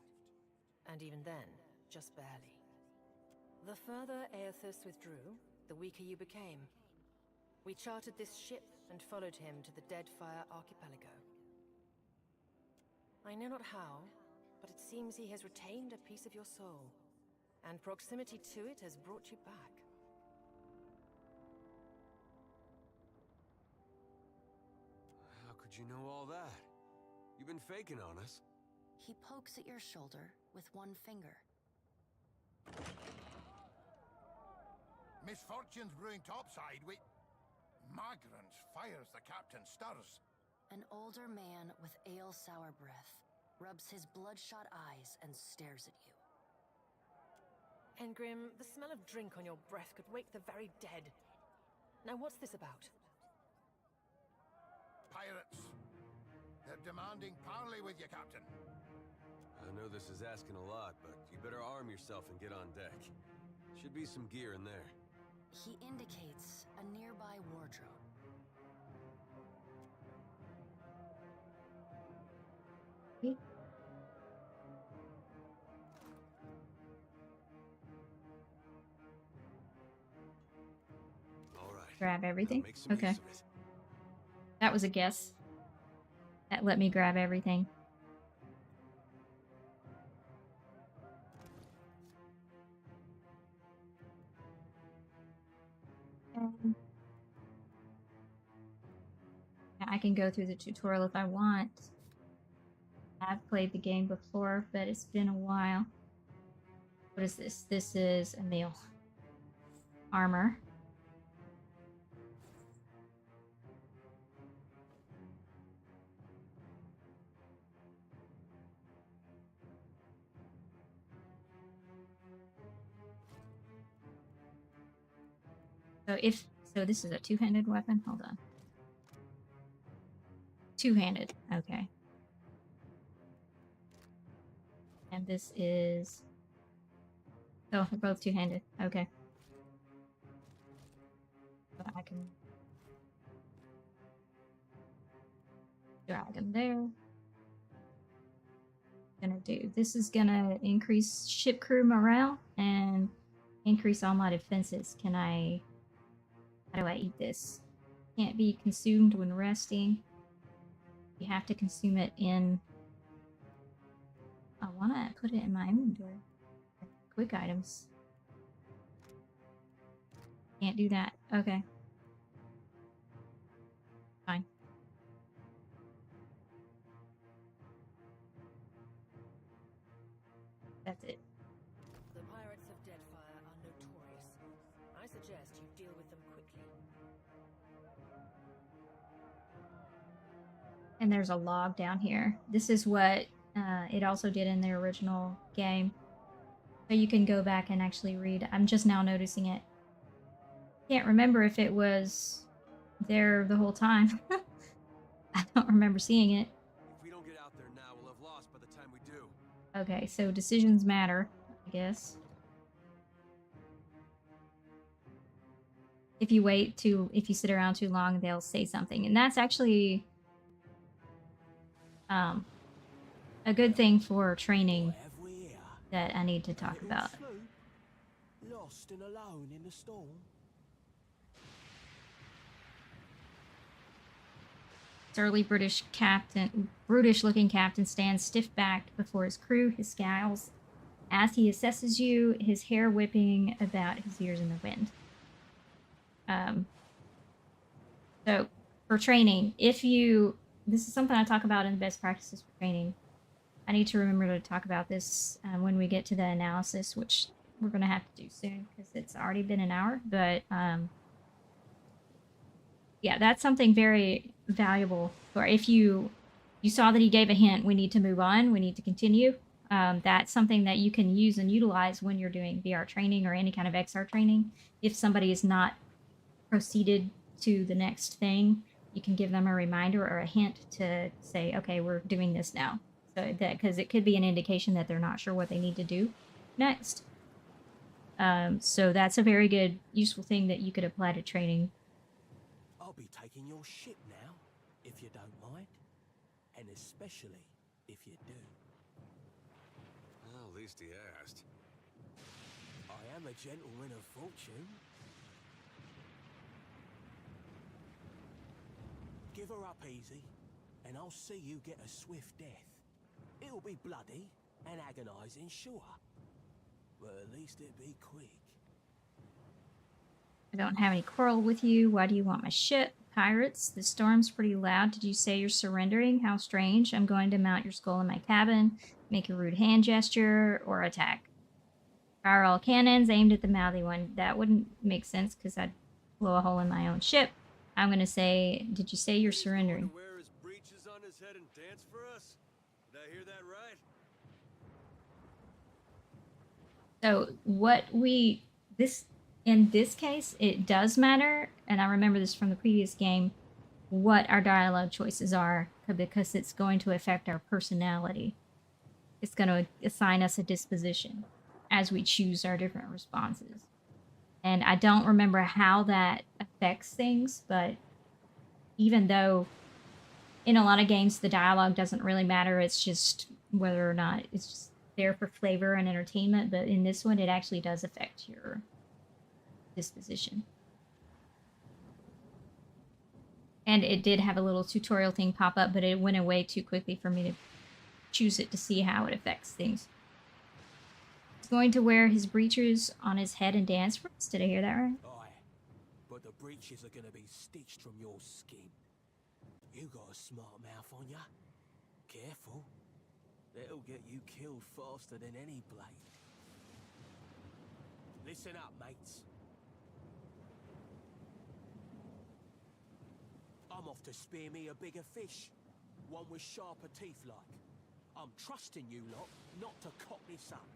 And even then, just barely. The further Aethus withdrew, the weaker you became. We chartered this ship and followed him to the Deadfire archipelago. I know not how, but it seems he has retained a piece of your soul, and proximity to it has brought you back. How could you know all that? You've been faking on us. He pokes at your shoulder with one finger. Misfortune's brewing topside. Migrants fires, the captain stirs. An older man with ale-sour breath rubs his bloodshot eyes and stares at you. Engrim, the smell of drink on your breath could wake the very dead. Now what's this about? Pirates. They're demanding parley with you, Captain. I know this is asking a lot, but you better arm yourself and get on deck. Should be some gear in there. He indicates a nearby wardrobe. All right. Grab everything? Make some Okay. use of it. That was a guess. That let me grab everything. I can go through the tutorial if I want. I've played the game before, but it's been a while. What is this? This is a meal. Armor. So this is a two-handed weapon. Hold on. Two-handed. Okay. And this is... Oh, they're both two-handed. Okay. So I can drag them there. This is gonna increase ship crew morale and increase all my defenses. How do I eat this? Can't be consumed when resting. You have to consume it in... I want to put it in my inventory. Quick items. Can't do that. Okay. Fine. That's it. The pirates of Deadfire are notorious. I suggest you deal with them quickly. And there's a log down here. This is what it also did in the original game. So you can go back and actually read. I'm just now noticing it. Can't remember if it was there the whole time. I don't remember seeing it. If we don't get out there now, we'll have lost by the time we do. Okay, so decisions matter, I guess. If you sit around too long, they'll say something. And that's actually a good thing for training that I need to talk about. Lost lost and alone in the storm? Surly brutish-looking captain stands stiff-backed before his crew, his scowls as he assesses you, his hair whipping about his ears in the wind. So, for training, this is something I talk about in the best practices for training. I need to remember to talk about this when we get to the analysis, which we're going to have to do soon because it's already been an hour. But yeah, that's something very valuable. Or if you saw that he gave a hint, we need to move on, we need to continue. That's something that you can use and utilize when you're doing VR training or any kind of XR training. If somebody is not proceeded to the next thing, you can give them a reminder or a hint to say, okay, we're doing this now. So that, because it could be an indication that they're not sure what they need to do next. So that's a very good, useful thing that you could apply to training. I'll be taking your ship now, if you don't mind. And especially if you do. Well, at least he asked. I am a gentleman of fortune. Give her up easy, and I'll see you get a swift death. It'll be bloody and agonizing, sure. But at least it'll be quick. I don't have any quarrel with you. Why do you want my ship? Pirates, the storm's pretty loud. Did you say you're surrendering? How strange. I'm going to mount your skull in my cabin, make a rude hand gesture, or attack. Fire all cannons aimed at the mouthy one. That wouldn't make sense because I'd blow a hole in my own ship. I'm going to say, did you say you're surrendering? He's going to wear his breeches on his head and dance for us? Did I hear that right? So in this case, it does matter, and I remember this from the previous game, what our dialogue choices are, because it's going to affect our personality. It's going to assign us a disposition as we choose our different responses. And I don't remember how that affects things, but even though in a lot of games the dialogue doesn't really matter, it's just whether or not it's just there for flavor and entertainment, but in this one it actually does affect your disposition. And it did have a little tutorial thing pop up, but it went away too quickly for me to choose it to see how it affects things. He's going to wear his breeches on his head and dance for us. Did I hear that right? Aye, but the breeches are gonna be stitched from your skin. You got a smart mouth on ya. Careful. That'll get you killed faster than any blade. Listen up, mates. I'm off to spear me a bigger fish. One with sharper teeth like. I'm trusting you lot not to cock this up.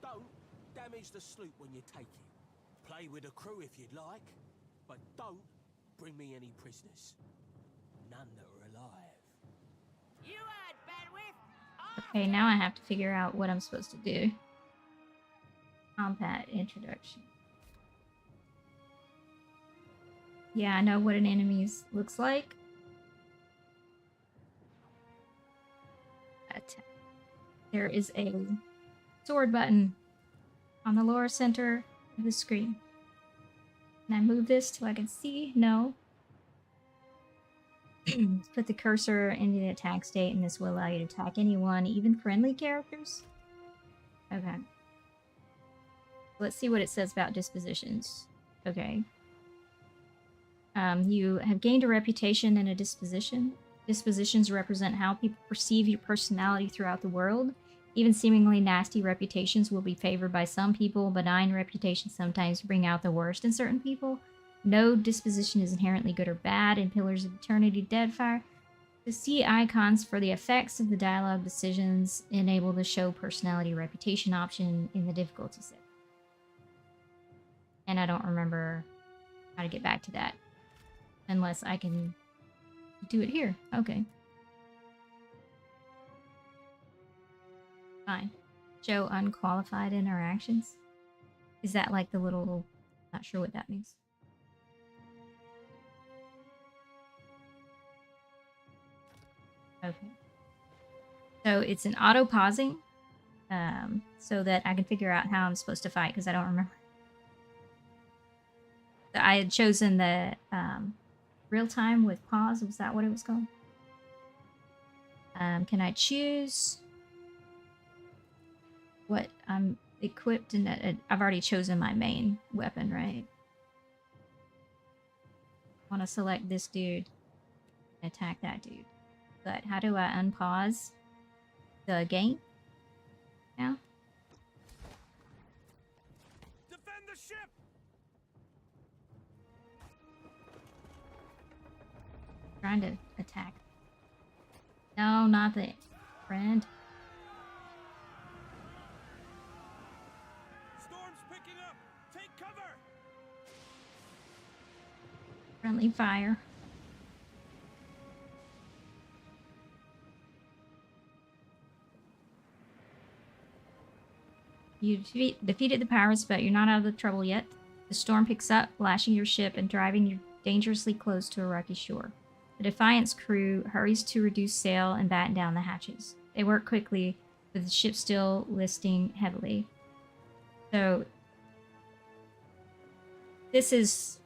Don't damage the sloop when you take it. Play with the crew if you'd like, but don't bring me any prisoners. None that are alive. You heard, bandwidth. Okay, now I have to figure out what I'm supposed to do. Combat introduction. Yeah, I know what an enemy looks like. Attack. There is a sword button on the lower center of the screen. Can I move this till I can see? No. Put the cursor in the attack state, and this will allow you to attack anyone, even friendly characters. Okay. Let's see what it says about dispositions. Okay. You have gained a reputation and a disposition. Dispositions represent how people perceive your personality throughout the world. Even seemingly nasty reputations will be favored by some people. Benign reputations sometimes bring out the worst in certain people. No disposition is inherently good or bad. In Pillars of Eternity Deadfire, the C icons for the effects of the dialogue decisions enable the show personality reputation option in the difficulty set. And I don't remember how to get back to that. Unless I can do it here. Okay. Fine. Show unqualified interactions. Is that like the little... Not sure what that means. Okay. So it's an auto-pausing. So that I can figure out how I'm supposed to fight, because I don't remember I had chosen the real time with pause. Was that what it was called? Can I choose what I'm equipped in? I've already chosen my main weapon, right? I want to select this dude and attack that dude. But how do I unpause the game now? Defend the ship! Trying to attack. No, not the friend. Storm's picking up! Take cover! Friendly fire. You defeated the pirates, but you're not out of the trouble yet. The storm picks up, lashing your ship and driving you dangerously close to a rocky shore. The Defiant's crew hurries to reduce sail and batten down the hatches. They work quickly, with the ship still listing heavily. So, this is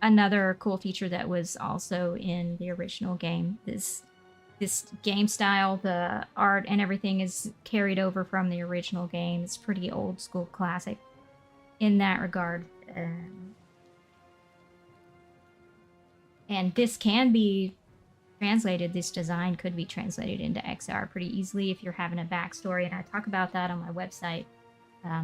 another cool feature that was also in the original game. This game style, the art and everything is carried over from the original game. It's pretty old school classic in that regard. And this can be translated, this design could be translated into XR pretty easily if you're having a backstory. And I talk about that on my website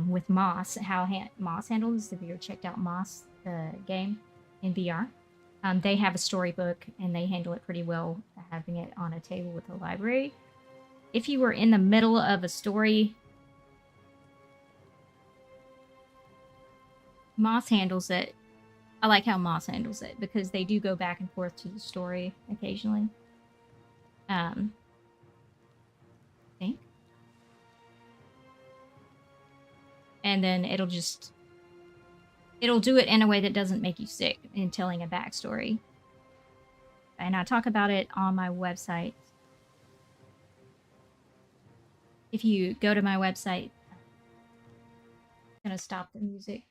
with Moss, how Moss handles. If you ever checked out Moss, the game in VR. They have a storybook and they handle it pretty well, having it on a table with a library. If you were in the middle of a story, Moss handles it. I like how Moss handles it because they do go back and forth to the story occasionally. I think. And then it'll do it in a way that doesn't make you sick in telling a backstory. And I talk about it on my website. If you go to my website, I'm going to stop the music.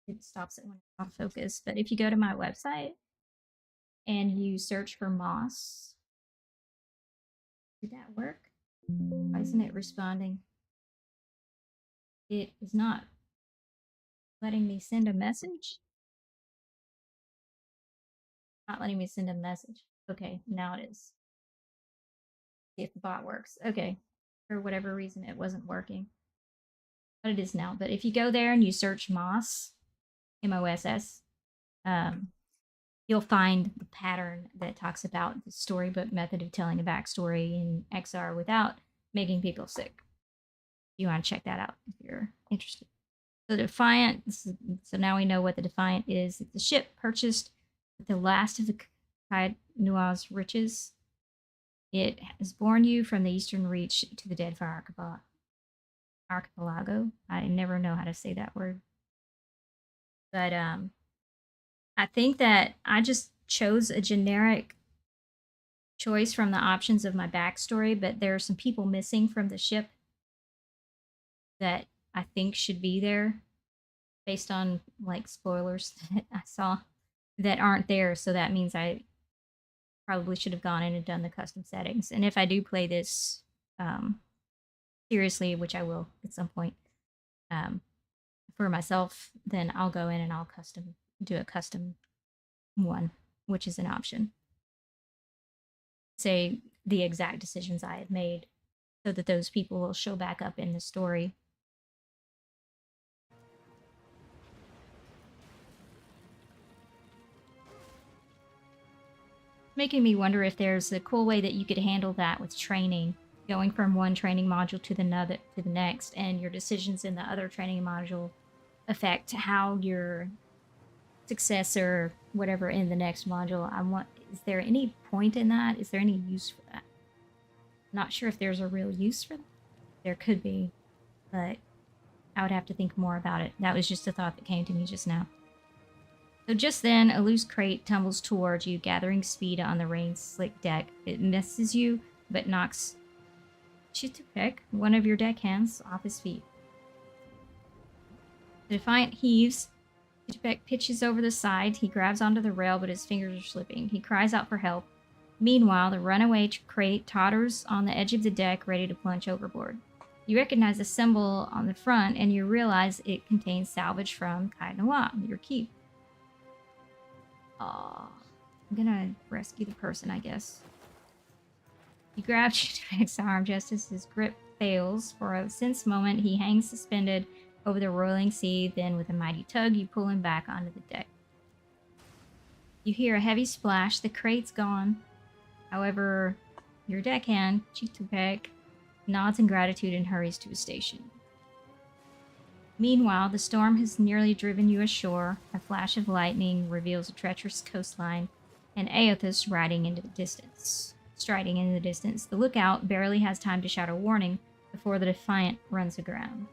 It stops it when it's off focus. But if you go to my website and you search for Moss, did that work? Why isn't it responding? It is not letting me send a message. Not letting me send a message. Okay, now it is. See if the bot works. Okay. For whatever reason, it wasn't working. But it is now. But if you go there and you search Moss, M-O-S-S, you'll find the pattern that talks about the storybook method of telling a backstory in XR without making people sick. You want to check that out if you're interested. The Defiant, so now we know what the Defiant is. It's a ship purchased with the last of the Nua's riches. It has borne you from the eastern reach to the Deadfire archipelago. I never know how to say that word. But I think that I just chose a generic choice from the options of my backstory, but there are some people missing from the ship that I think should be there based on like spoilers that I saw that aren't there. So that means I probably should have gone in and done the custom settings. And if I do play this seriously, which I will at some point for myself, then I'll go in and I'll do a custom one, which is an option. Say the exact decisions I had made so that those people will show back up in the story. Making me wonder if there's a cool way that you could handle that with training, going from one training module to the next, and your decisions in the other training module affect how your success or whatever in the next module. Is there any point in that? Is there any use for that? Not sure if there's a real use for that. There could be, but I would have to think more about it. That was just a thought that came to me just now. So just then, a loose crate tumbles towards you, gathering speed on the rain-slick deck. It misses you, but knocks Chitupek, one of your deckhands, off his feet. The Defiant heaves. Deck pitches over the side. He grabs onto the rail, but his fingers are slipping. He cries out for help. Meanwhile, the runaway crate totters on the edge of the deck, ready to plunge overboard. You recognize the symbol on the front, and you realize it contains salvage from Kai Noir, your keep. Aw. I'm gonna rescue the person, I guess. You grab Chitag's arm just as his grip fails. For a sense moment, he hangs suspended over the rolling sea. Then, with a mighty tug, you pull him back onto the deck. You hear a heavy splash. The crate's gone. However, your deckhand, Chitagek, nods in gratitude and hurries to his station. Meanwhile, the storm has nearly driven you ashore. A flash of lightning reveals a treacherous coastline, and Aothas striding into the distance. The lookout barely has time to shout a warning before the Defiant runs aground.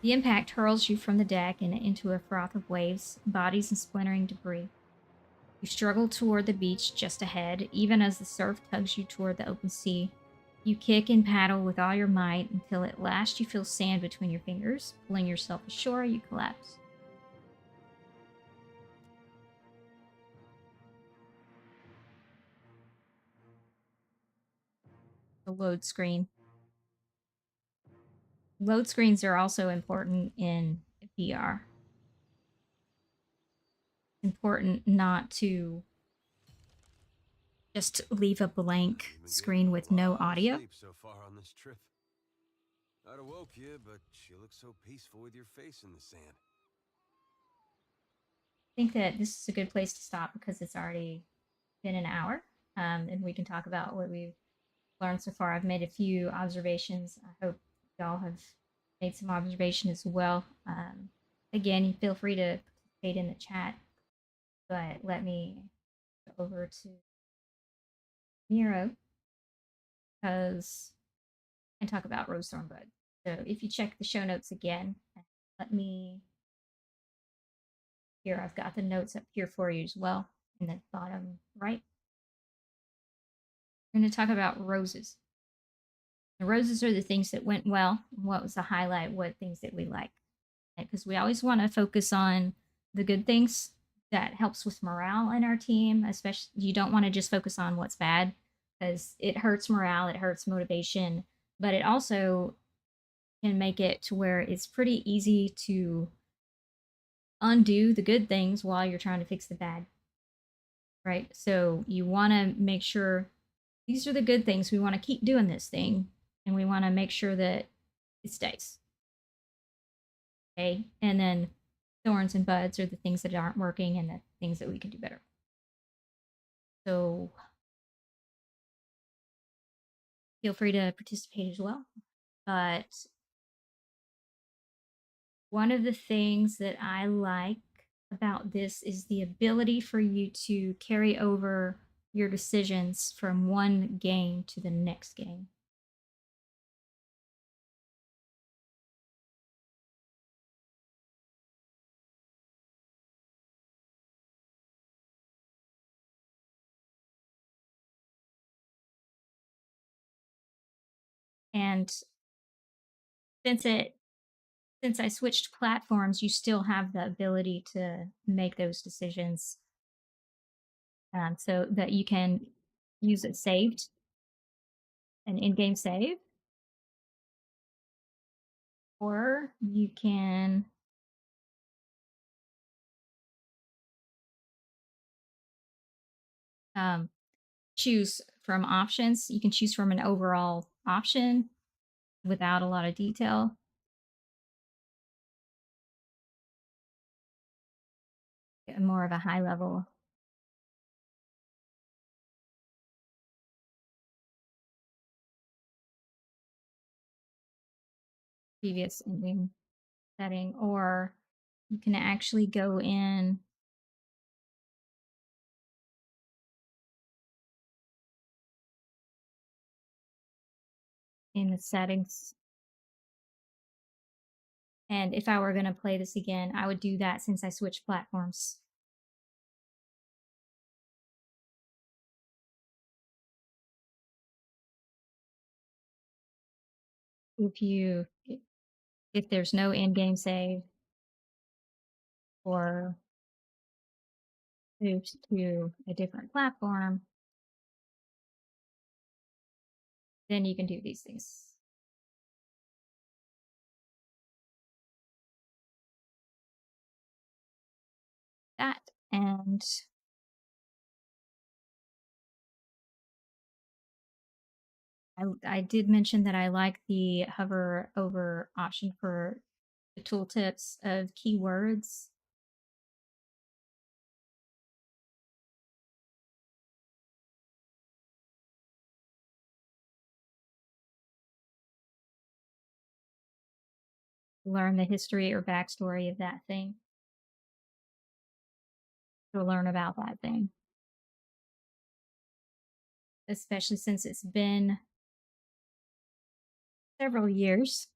The impact hurls you from the deck and into a froth of waves, bodies, and splintering debris. You struggle toward the beach just ahead, even as the surf tugs you toward the open sea. You kick and paddle with all your might until at last you feel sand between your fingers. Pulling yourself ashore, you collapse. The load screen. Load screens are also important in VR. Important not to just leave a blank screen with no audio. Sleep so far on this trip. I'd awoke you, but you look so peaceful with your face in the sand. I think that this is a good place to stop because it's already been an hour, and we can talk about what we've learned so far. I've made a few observations. I hope y'all have made some observation as well. Again, you feel free to participate in the chat, but let me go over to Miro because I can talk about Rose Thorn Bud. So if you check the show notes again, let me here. I've got the notes up here for you as well in the bottom right. We're going to talk about roses. The roses are the things that went well. What was the highlight? What things that we like? Because we always want to focus on the good things. That helps with morale in our team. Especially, you don't want to just focus on what's bad because it hurts morale, it hurts motivation, but it also can make it to where it's pretty easy to undo the good things while you're trying to fix the bad. Right? So you want to make sure these are the good things. We want to keep doing this thing and we want to make sure that it stays. Okay. And then thorns and buds are the things that aren't working and the things that we can do better. So feel free to participate as well. But one of the things that I like about this is the ability for you to carry over your decisions from one game to the next game. And since it since I switched platforms, you still have the ability to make those decisions so that you can use it saved, an in-game save, or you can um, choose from options. You can choose from an overall option without a lot of detail. More of a high level previous ending setting, or you can actually go in the settings. And if I were going to play this again, I would do that since I switched platforms. If you If there's no in-game save or moves to a different platform, then you can do these things. That and I did mention that I like the hover over option for the tooltips of keywords. Learn the history or backstory of that thing, to learn about that thing, especially since it's been several years.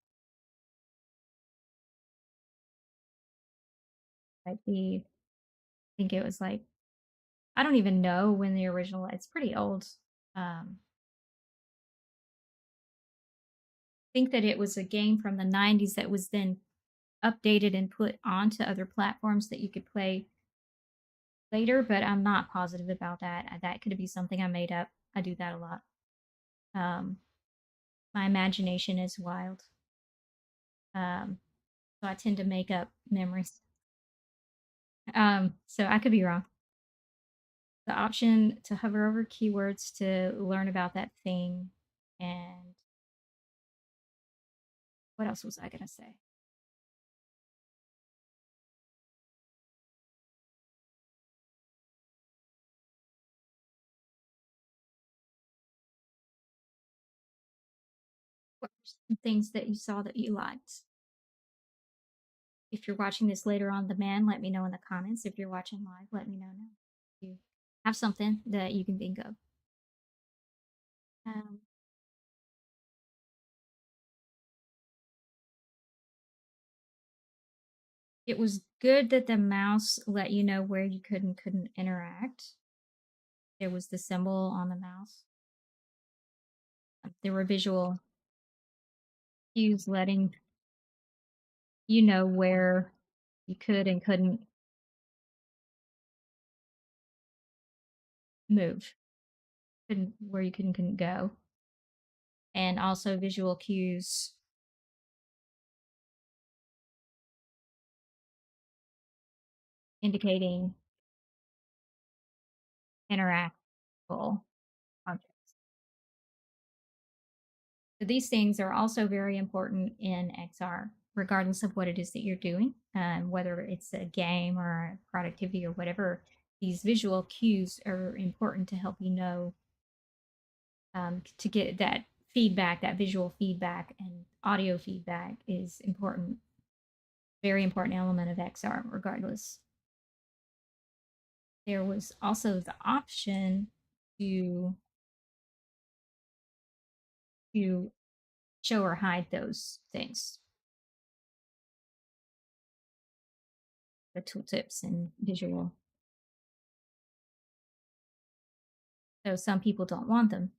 Like I think it was like I don't even know when the original. It's pretty old. Think that it was a game from the 90s that was then updated and put onto other platforms that you could play later, but I'm not positive about that. That could be something I made up. I do that a lot. Um, my imagination is wild. So I tend to make up memories. So I could be wrong. The option to hover over keywords to learn about that thing. And what else was I going to say? What were some things that you saw that you liked? If you're watching this later on demand, let me know in the comments. If you're watching live, let me know now. If you have something that you can think of. Um, it was good that the mouse let you know where you could and couldn't interact. There was the symbol on the mouse. There were visual cues letting you know where you could and couldn't move, couldn't where you could and couldn't go, and also visual cues indicating interactable objects. So these things are also very important in XR, regardless of what it is that you're doing, whether it's a game or productivity or whatever. These visual cues are important to help you know to get that feedback, that visual feedback and audio feedback is important, very important element of XR, regardless. There was also the option to to show or hide those things, the tooltips and visual. So some people don't want them.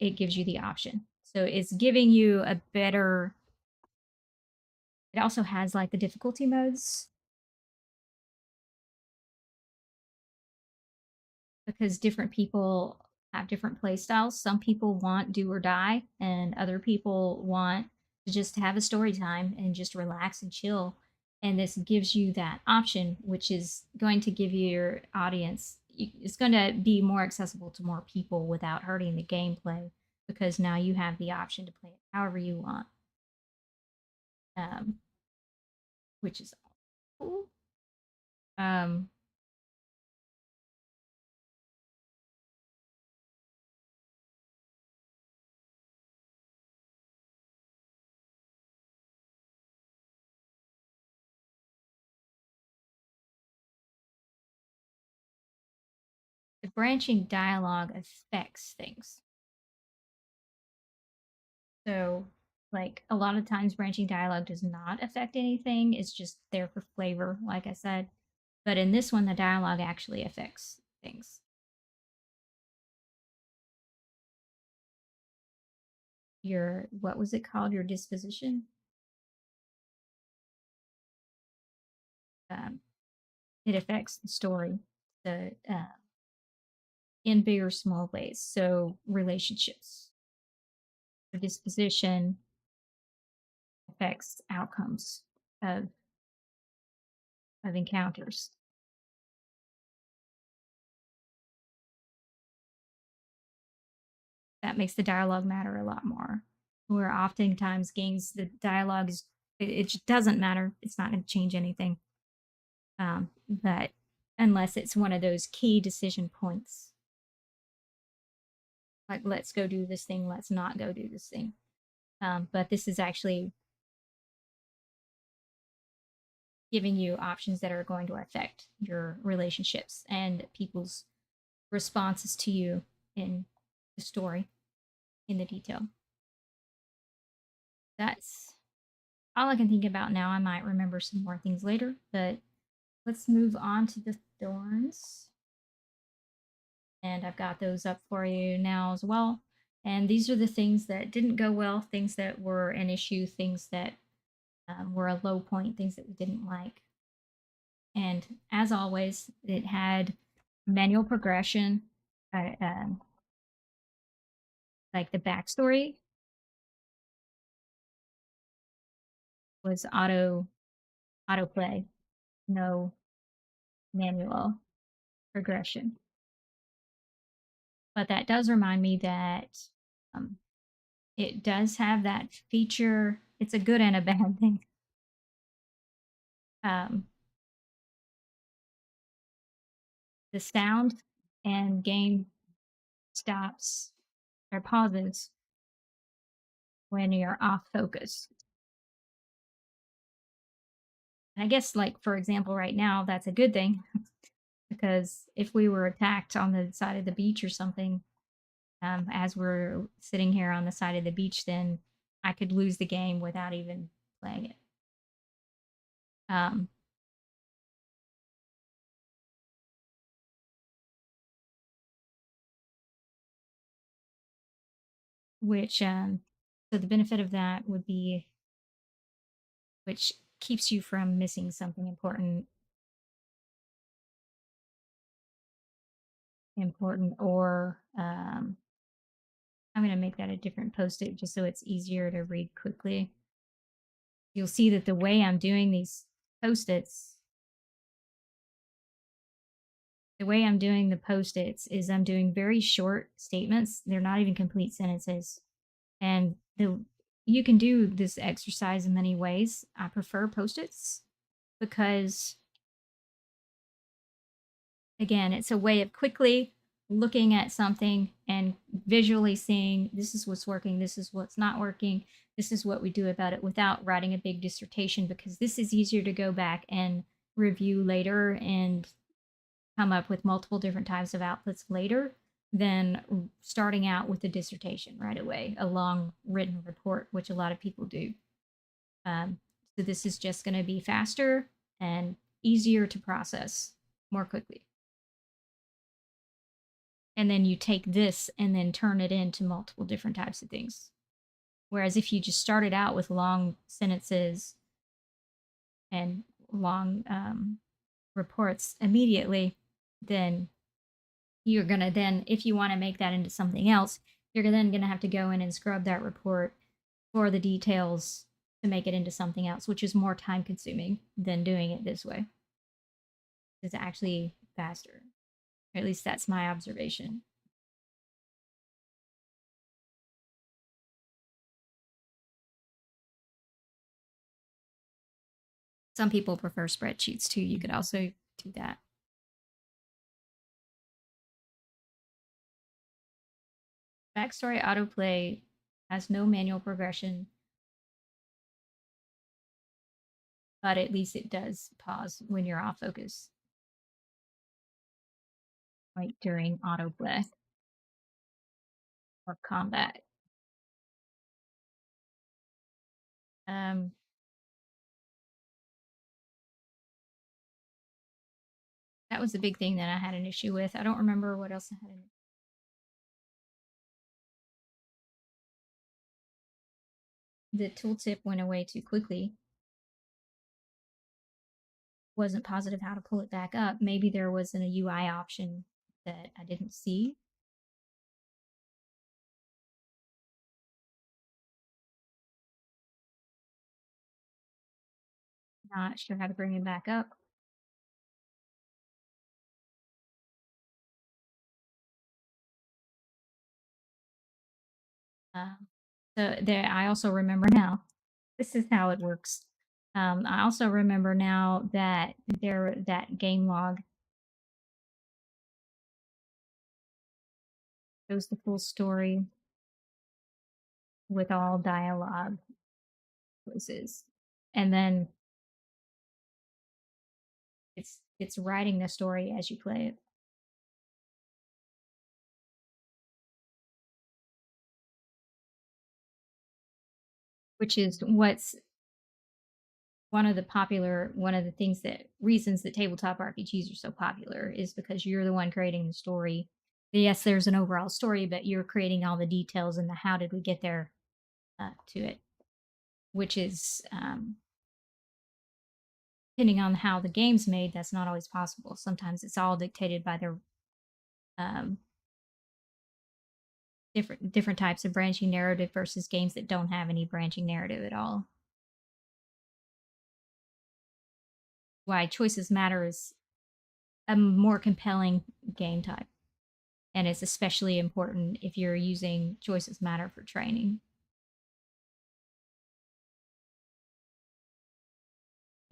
It gives you the option. So it's giving you a better. It also has like the difficulty modes because different people have different play styles. Some people want do or die, and other people want to just have a story time and just relax and chill. And this gives you that option, which is going to give your audience, it's going to be more accessible to more people without hurting the gameplay because now you have the option to play it however you want, um, which is cool. Um, the branching dialogue affects things. So, like a lot of times, branching dialogue does not affect anything. It's just there for flavor, like I said. But in this one, the dialogue actually affects things. your, what was it called? Your disposition. Um, it affects the story, the in big or small ways. So relationships, your disposition affects outcomes of encounters. That makes the dialogue matter a lot more. Where oftentimes games, the dialogue is, it just doesn't matter. It's not going to change anything. But unless it's one of those key decision points, like let's go do this thing, let's not go do this thing. But this is actually giving you options that are going to affect your relationships and people's responses to you in the story, in the detail. That's all I can think about now. I might remember some more things later, but let's move on to the Thorns. And I've got those up for you now as well. And these are the things that didn't go well, things that were an issue, things that were a low point, things that we didn't like. And as always, it had manual progression, like the backstory was autoplay, no manual progression. But that does remind me that it does have that feature. It's a good and a bad thing. The sound and game stops or pauses when you're off focus. I guess, like, for example, right now, that's a good thing because if we were attacked on the side of the beach or something, as we're sitting here on the side of the beach, then I could lose the game without even playing it. Um, which, so the benefit of that would be, which keeps you from missing something important, or I'm going to make that a different post-it just so it's easier to read quickly. You'll see that the way I'm doing these post-its, the way I'm doing the post-its is I'm doing very short statements. They're not even complete sentences. And you can do this exercise in many ways. I prefer post-its because, again, it's a way of quickly looking at something and visually seeing this is what's working, this is what's not working, this is what we do about it without writing a big dissertation, because this is easier to go back and review later and come up with multiple different types of outputs later than starting out with a dissertation right away, a long written report, which a lot of people do. So this is just going to be faster and easier to process more quickly. And then you take this and then turn it into multiple different types of things. Whereas if you just started out with long sentences and long reports immediately, then you're going to then, if you want to make that into something else, you're then going to have to go in and scrub that report for the details to make it into something else, which is more time consuming than doing it this way. It's actually faster. Or at least that's my observation. Some people prefer spreadsheets too. You could also do that. Backstory autoplay has no manual progression, but at least it does pause when you're off focus, like during autoplay or combat. That was the big thing that I had an issue with. I don't remember what else I had. the tooltip went away too quickly. Wasn't positive how to pull it back up. Maybe there was an a UI option that I didn't see. Not sure how to bring it back up. Um, so there, I also remember now. This is how it works. I also remember now that that game log shows the full story with all dialogue voices, and then it's writing the story as you play it, which is what's one of the things that reasons that tabletop RPGs are so popular is because you're the one creating the story. Yes, there's an overall story, but you're creating all the details and the how did we get there to it, which is depending on how the game's made, that's not always possible. Sometimes it's all dictated by their um, different types of branching narrative versus games that don't have any branching narrative at all. Why choices matter is a more compelling game type, and it's especially important if you're using choices matter for training.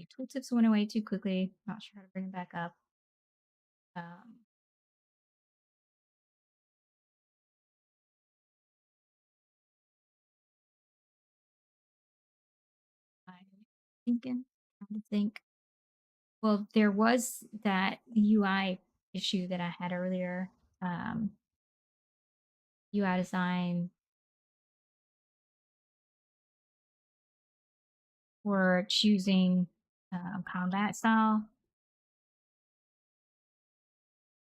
The tooltips went away too quickly. Not sure how to bring them back up. Um, I'm trying to think. Well, there was that UI issue that I had earlier. Um, UI design for choosing combat style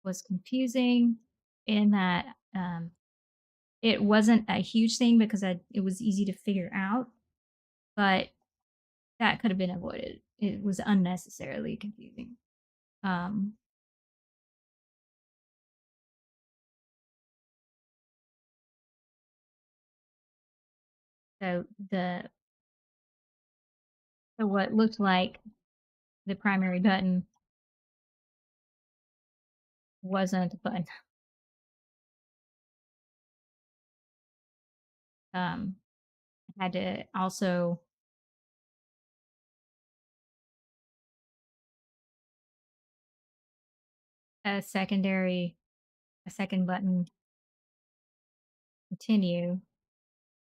was confusing in that it wasn't a huge thing because it was easy to figure out, but that could have been avoided. It was unnecessarily confusing. Um, so what looked like the primary button wasn't a button. Um, I had to also a secondary a second button continue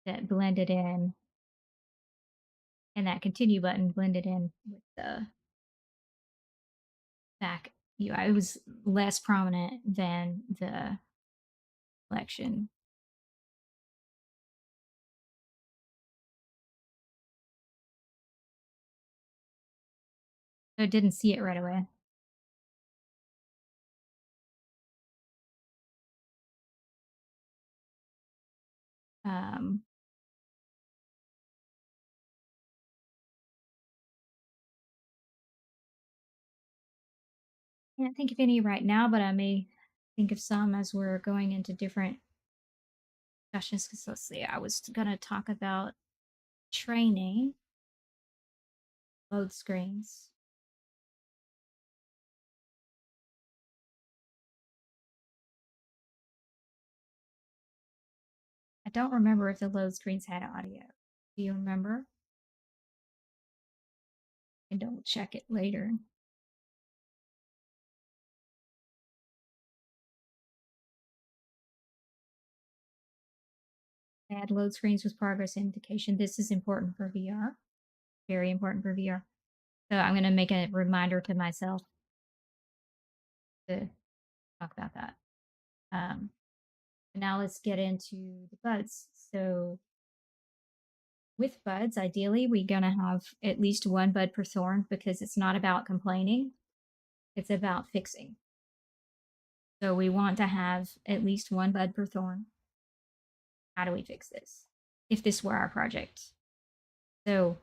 that blended in, and that continue button blended in with the back UI. It was less prominent than the selection. So it didn't see it right away. Um, Can't think of any right now, but I may think of some as we're going into different discussions. Because let's see, I was going to talk about training, load screens. I don't remember if the load screens had audio. Do you remember? I don't check it later. Add load screens with progress indication. This is important for VR. Very important for VR. So I'm going to make a reminder to myself to talk about that. Now let's get into the buds. So with buds, ideally, we're going to have at least one bud per thorn because it's not about complaining. It's about fixing. So we want to have at least one bud per thorn. How do we fix this? If this were our project, So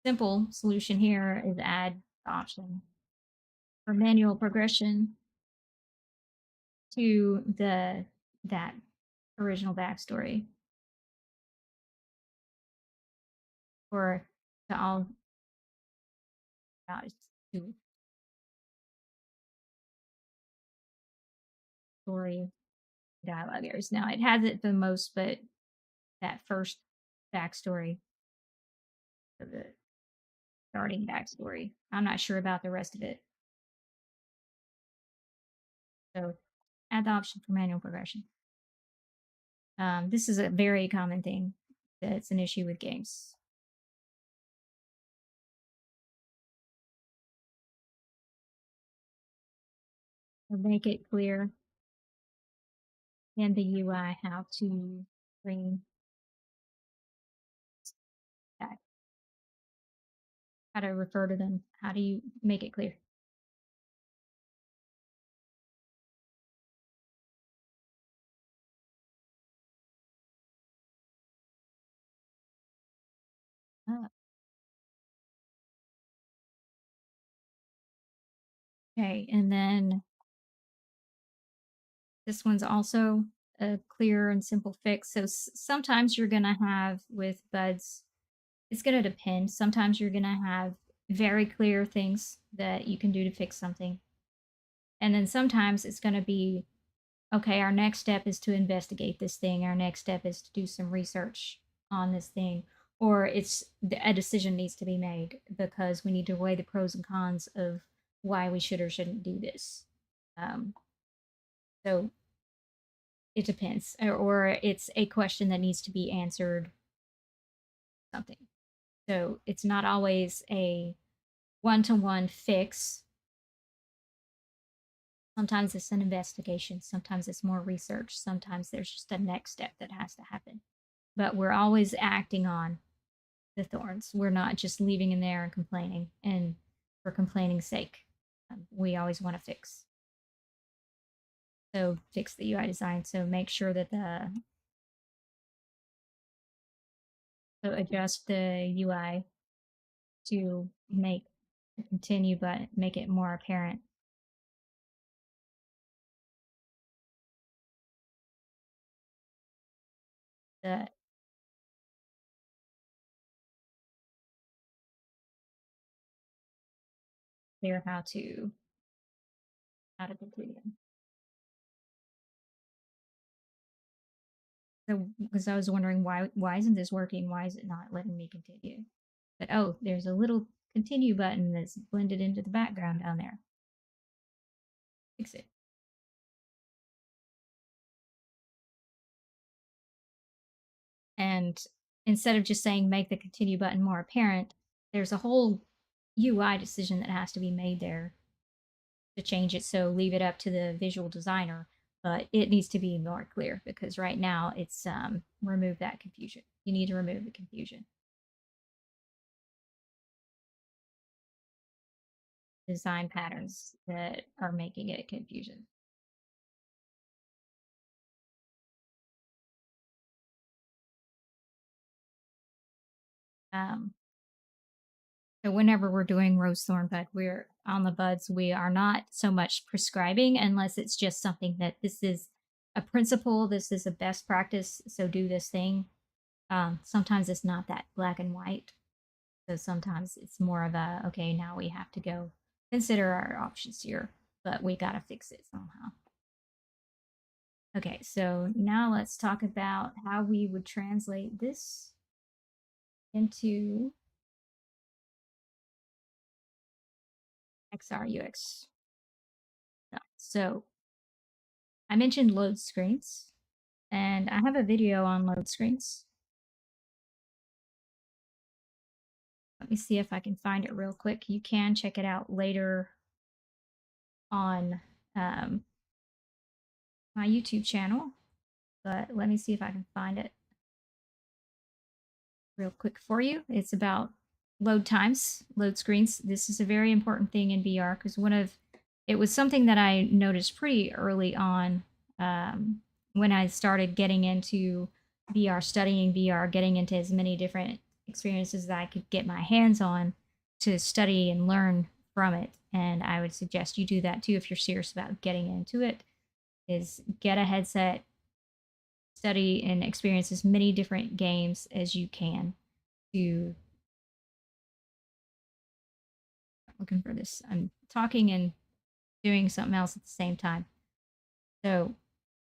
simple solution here is add the option for manual progression to that original backstory, or to all to story dialogue errors. Now it has it the most, but that first backstory, the starting backstory, I'm not sure about the rest of it. So add the option for manual progression. This is a very common thing that's an issue with games. So make it clear in the UI how to bring back, how to refer to them. How do you make it clear? Oh, okay, and then this one's also a clear and simple fix. So sometimes you're gonna have with buds, it's gonna depend. Sometimes you're gonna have very clear things that you can do to fix something. And then sometimes it's gonna be, okay, our next step is to investigate this thing. Our next step is to do some research on this thing. Or a decision needs to be made because we need to weigh the pros and cons of why we should or shouldn't do this. Um, so it depends, or it's a question that needs to be answered. Something. So it's not always a one-to-one fix. Sometimes it's an investigation. Sometimes it's more research. Sometimes there's just a next step that has to happen. But we're always acting on the thorns. We're not just leaving in there and complaining, and for complaining's sake. We always want to fix. So fix the UI design. So make sure that so adjust the UI to make the continue button, make it more apparent. That clear how to continue. So because I was wondering why isn't this working? Why is it not letting me continue? But oh, there's a little continue button that's blended into the background down there. Fix it. And instead of just saying make the continue button more apparent, there's a whole UI decision that has to be made there to change it. So leave it up to the visual designer, but it needs to be more clear because right now it's remove that confusion. You need to remove the confusion. Design patterns that are making it confusion. Um, so whenever we're doing rose thorn bud, we're on the buds. We are not so much prescribing unless it's just something that this is a principle. This is a best practice. So do this thing. Sometimes it's not that black and white. So sometimes it's more of a, okay, now we have to go consider our options here, but we got to fix it somehow. Okay, so now let's talk about how we would translate this into XRUX. So I mentioned load screens, and I have a video on load screens. Let me see if I can find it real quick. You can check it out later on my YouTube channel, but let me see if I can find it real quick for you. It's about load times, load screens. This is a very important thing in VR because it was something that I noticed pretty early on when I started getting into VR, studying VR, getting into as many different experiences that I could get my hands on to study and learn from it. And I would suggest you do that too if you're serious about getting into it. Is get a headset, study and experience as many different games as you can to looking for this. I'm talking and doing something else at the same time. So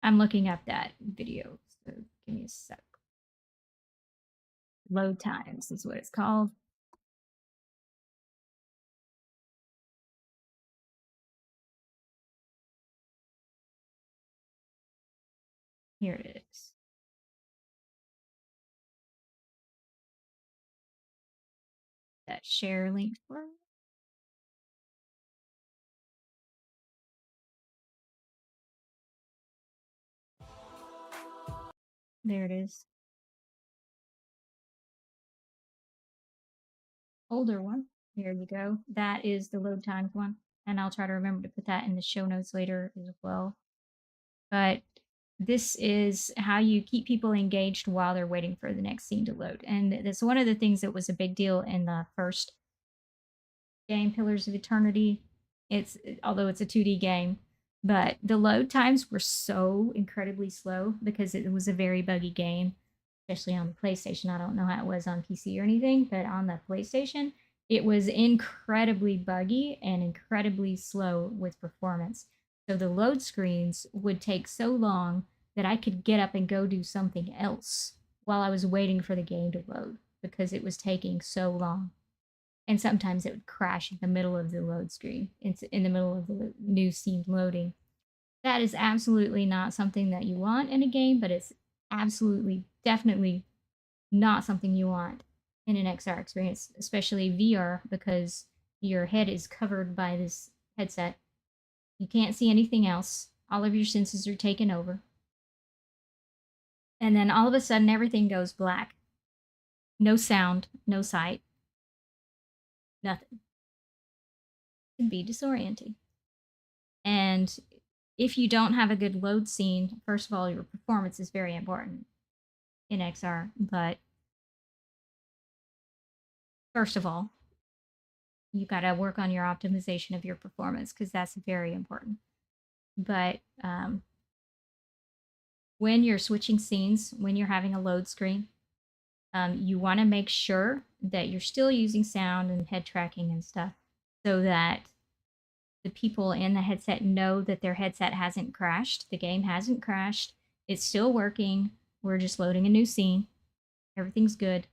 I'm looking up that video. So give me a sec. Load times is what it's called. Here it is. That share link for it. There it is. Older one. Here you go. That is the load times one. And I'll try to remember to put that in the show notes later as well. But this is how you keep people engaged while they're waiting for the next scene to load. And that's one of the things that was a big deal in the first game, Pillars of Eternity. It's although it's a 2D game, but the load times were so incredibly slow because it was a very buggy game, especially on the PlayStation. I don't know how it was on PC or anything, but on the PlayStation, it was incredibly buggy and incredibly slow with performance. So the load screens would take so long that I could get up and go do something else while I was waiting for the game to load because it was taking so long. And sometimes it would crash in the middle of the load screen. It's in the middle of the new scene loading. That is absolutely not something that you want in a game, but it's absolutely, definitely not something you want in an XR experience, especially VR, because your head is covered by this headset. You can't see anything else. All of your senses are taken over. And then all of a sudden, everything goes black. No sound, no sight, nothing. It can be disorienting. And if you don't have a good load scene, first of all, your performance is very important in XR. But first of all, you got to work on your optimization of your performance because that's very important. But when you're switching scenes, when you're having a load screen, you want to make sure that you're still using sound and head tracking and stuff so that the people in the headset know that their headset hasn't crashed. The game hasn't crashed. It's still working. We're just loading a new scene. Everything's good.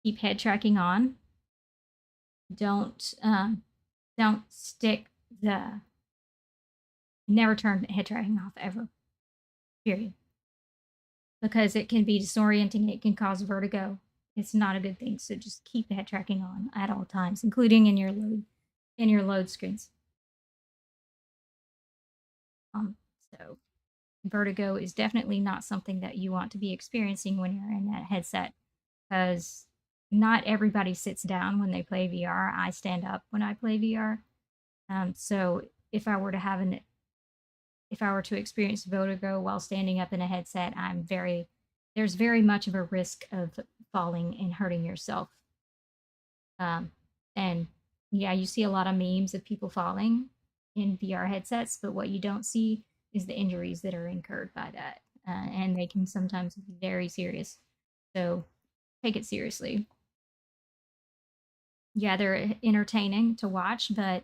Keep head tracking on. Don't stick the never turn head tracking off ever. Period. Because it can be disorienting. It can cause vertigo. It's not a good thing. So just keep the head tracking on at all times, including in your load screens. So vertigo is definitely not something that you want to be experiencing when you're in that headset because not everybody sits down when they play VR. I stand up when I play VR. So if I were to experience vertigo while standing up in a headset, there's very much of a risk of falling and hurting yourself. And yeah, you see a lot of memes of people falling in VR headsets, but what you don't see is the injuries that are incurred by that. And they can sometimes be very serious. So take it seriously. Yeah, they're entertaining to watch, but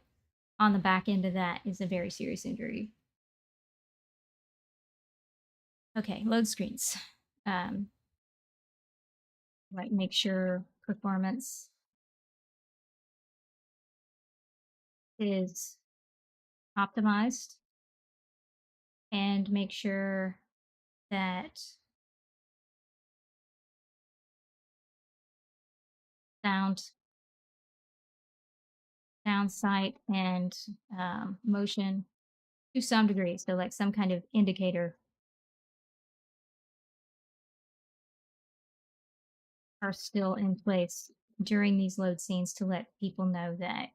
on the back end of that is a very serious injury. Okay, load screens. Like make sure performance is optimized and make sure that sound sight and motion to some degree. So, like some kind of indicator are still in place during these load scenes to let people know that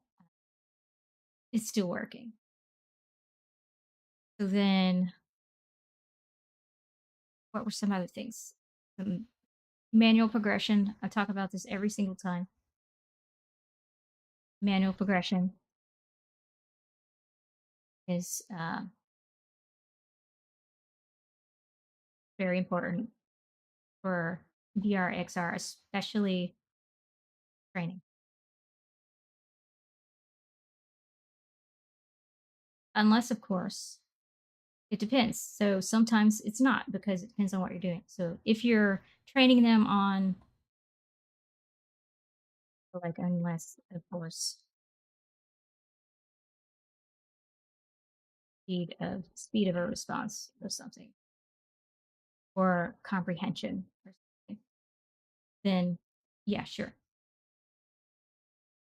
it's still working. So, then what were some other things? Manual progression. I talk about this every single time. Manual progression is very important for VR XR, especially training. Unless, of course, it depends. So sometimes it's not because it depends on what you're doing. So if you're training them on, like, unless, of course, speed of a response or something, or comprehension or something, then yeah, sure.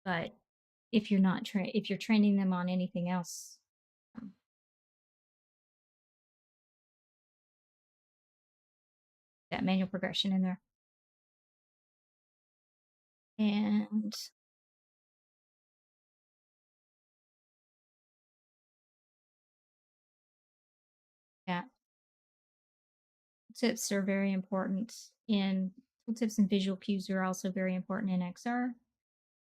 But if you're training them on anything else, um, that manual progression in there. And yeah, tips are very important in tips and visual cues are also very important in XR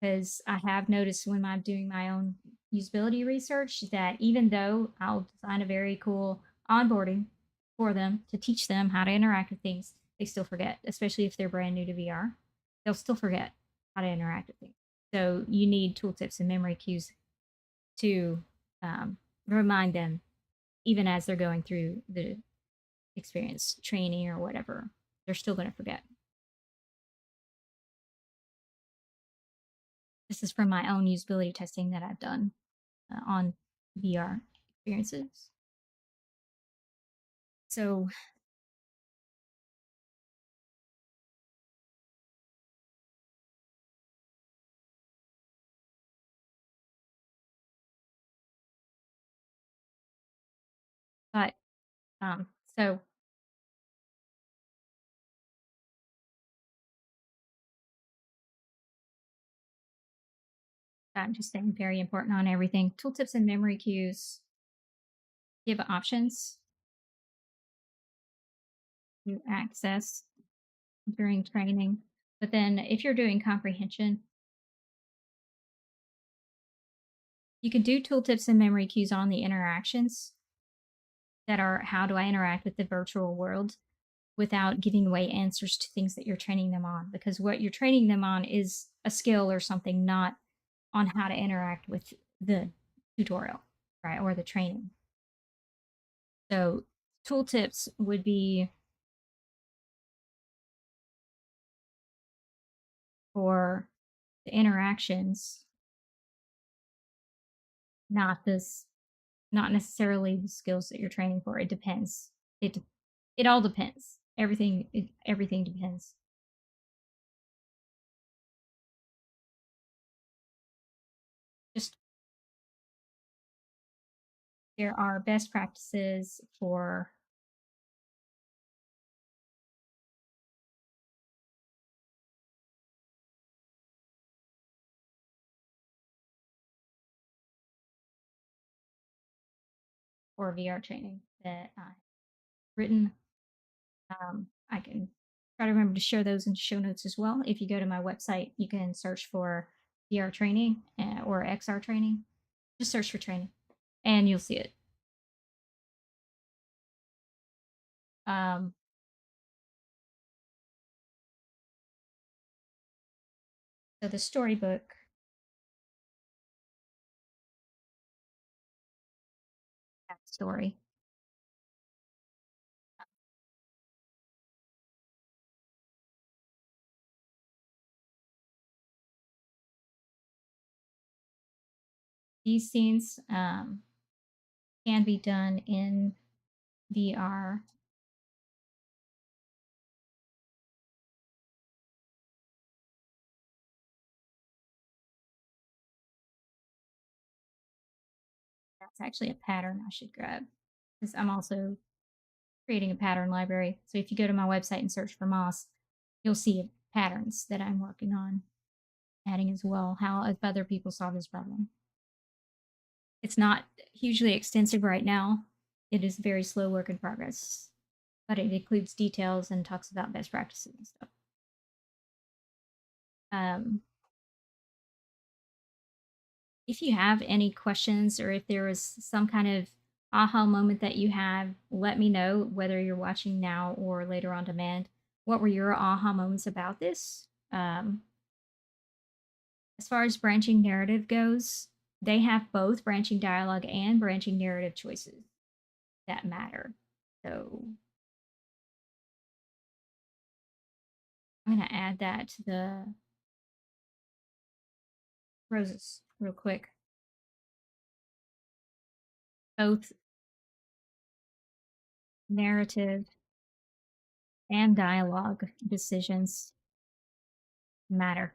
because I have noticed when I'm doing my own usability research that even though I'll design a very cool onboarding for them to teach them how to interact with things, they still forget, especially if they're brand new to VR. They'll still forget how to interact with things. So you need tooltips and memory cues to remind them, even as they're going through the experience, training, or whatever. They're still going to forget. This is from my own usability testing that I've done on VR experiences. So, but um, so I'm just saying very important on everything. Tooltips and memory cues give options to access during training. But then if you're doing comprehension, you can do tooltips and memory cues on the interactions that are how do I interact with the virtual world without giving away answers to things that you're training them on. Because what you're training them on is a skill or something, not on how to interact with the tutorial, right? Or the training. So tooltips would be for the interactions, not this, not necessarily the skills that you're training for. It depends. It all depends. Everything depends. Just there are best practices for VR training that I've written. I can try to remember to share those in show notes as well. If you go to my website, you can search for VR training or XR training. Just search for training, and you'll see it. Um, so the storybook, that story. These scenes can be done in VR. That's actually a pattern I should grab because I'm also creating a pattern library. So if you go to my website and search for Moss, you'll see patterns that I'm working on adding as well. How if other people solve this problem. It's not hugely extensive right now. It is very slow work in progress, but it includes details and talks about best practices and stuff. If you have any questions or if there was some kind of aha moment that you have, let me know whether you're watching now or later on demand. What were your aha moments about this? As far as branching narrative goes, they have both branching dialogue and branching narrative choices that matter. So I'm going to add that to the roses real quick. Both narrative and dialogue decisions matter.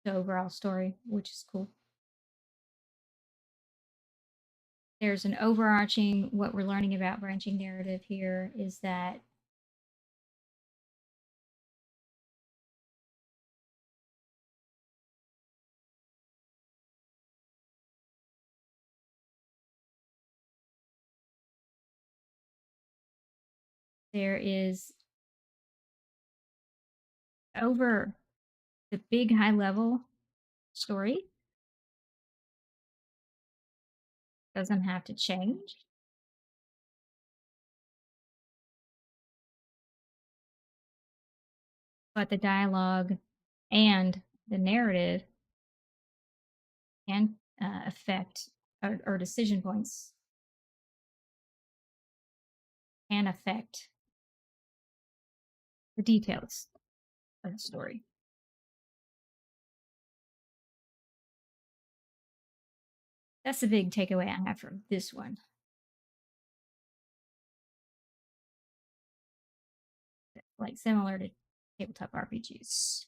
The overall story, which is cool. There's an overarching what we're learning about branching narrative here is that there is over the big high level story doesn't have to change, but the dialogue and the narrative can affect or decision points can affect the details of the story. That's the big takeaway I have from this one. Like similar to tabletop RPGs,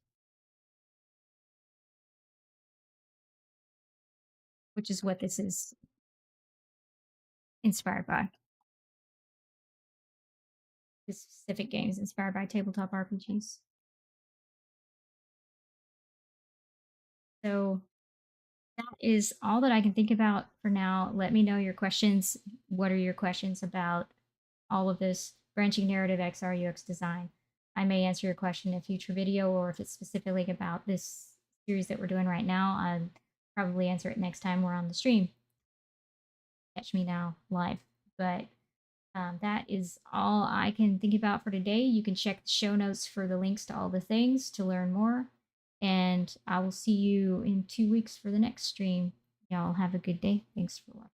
which is what this is inspired by. This specific game is inspired by tabletop RPGs. So that is all that I can think about for now. Let me know your questions. What are your questions about all of this branching narrative XR UX design? I may answer your question in a future video, or if it's specifically about this series that we're doing right now, I'll probably answer it next time we're on the stream. Catch me now live. But that is all I can think about for today. You can check the show notes for the links to all the things to learn more. And I will see you in 2 weeks for the next stream. Y'all have a good day. Thanks for watching.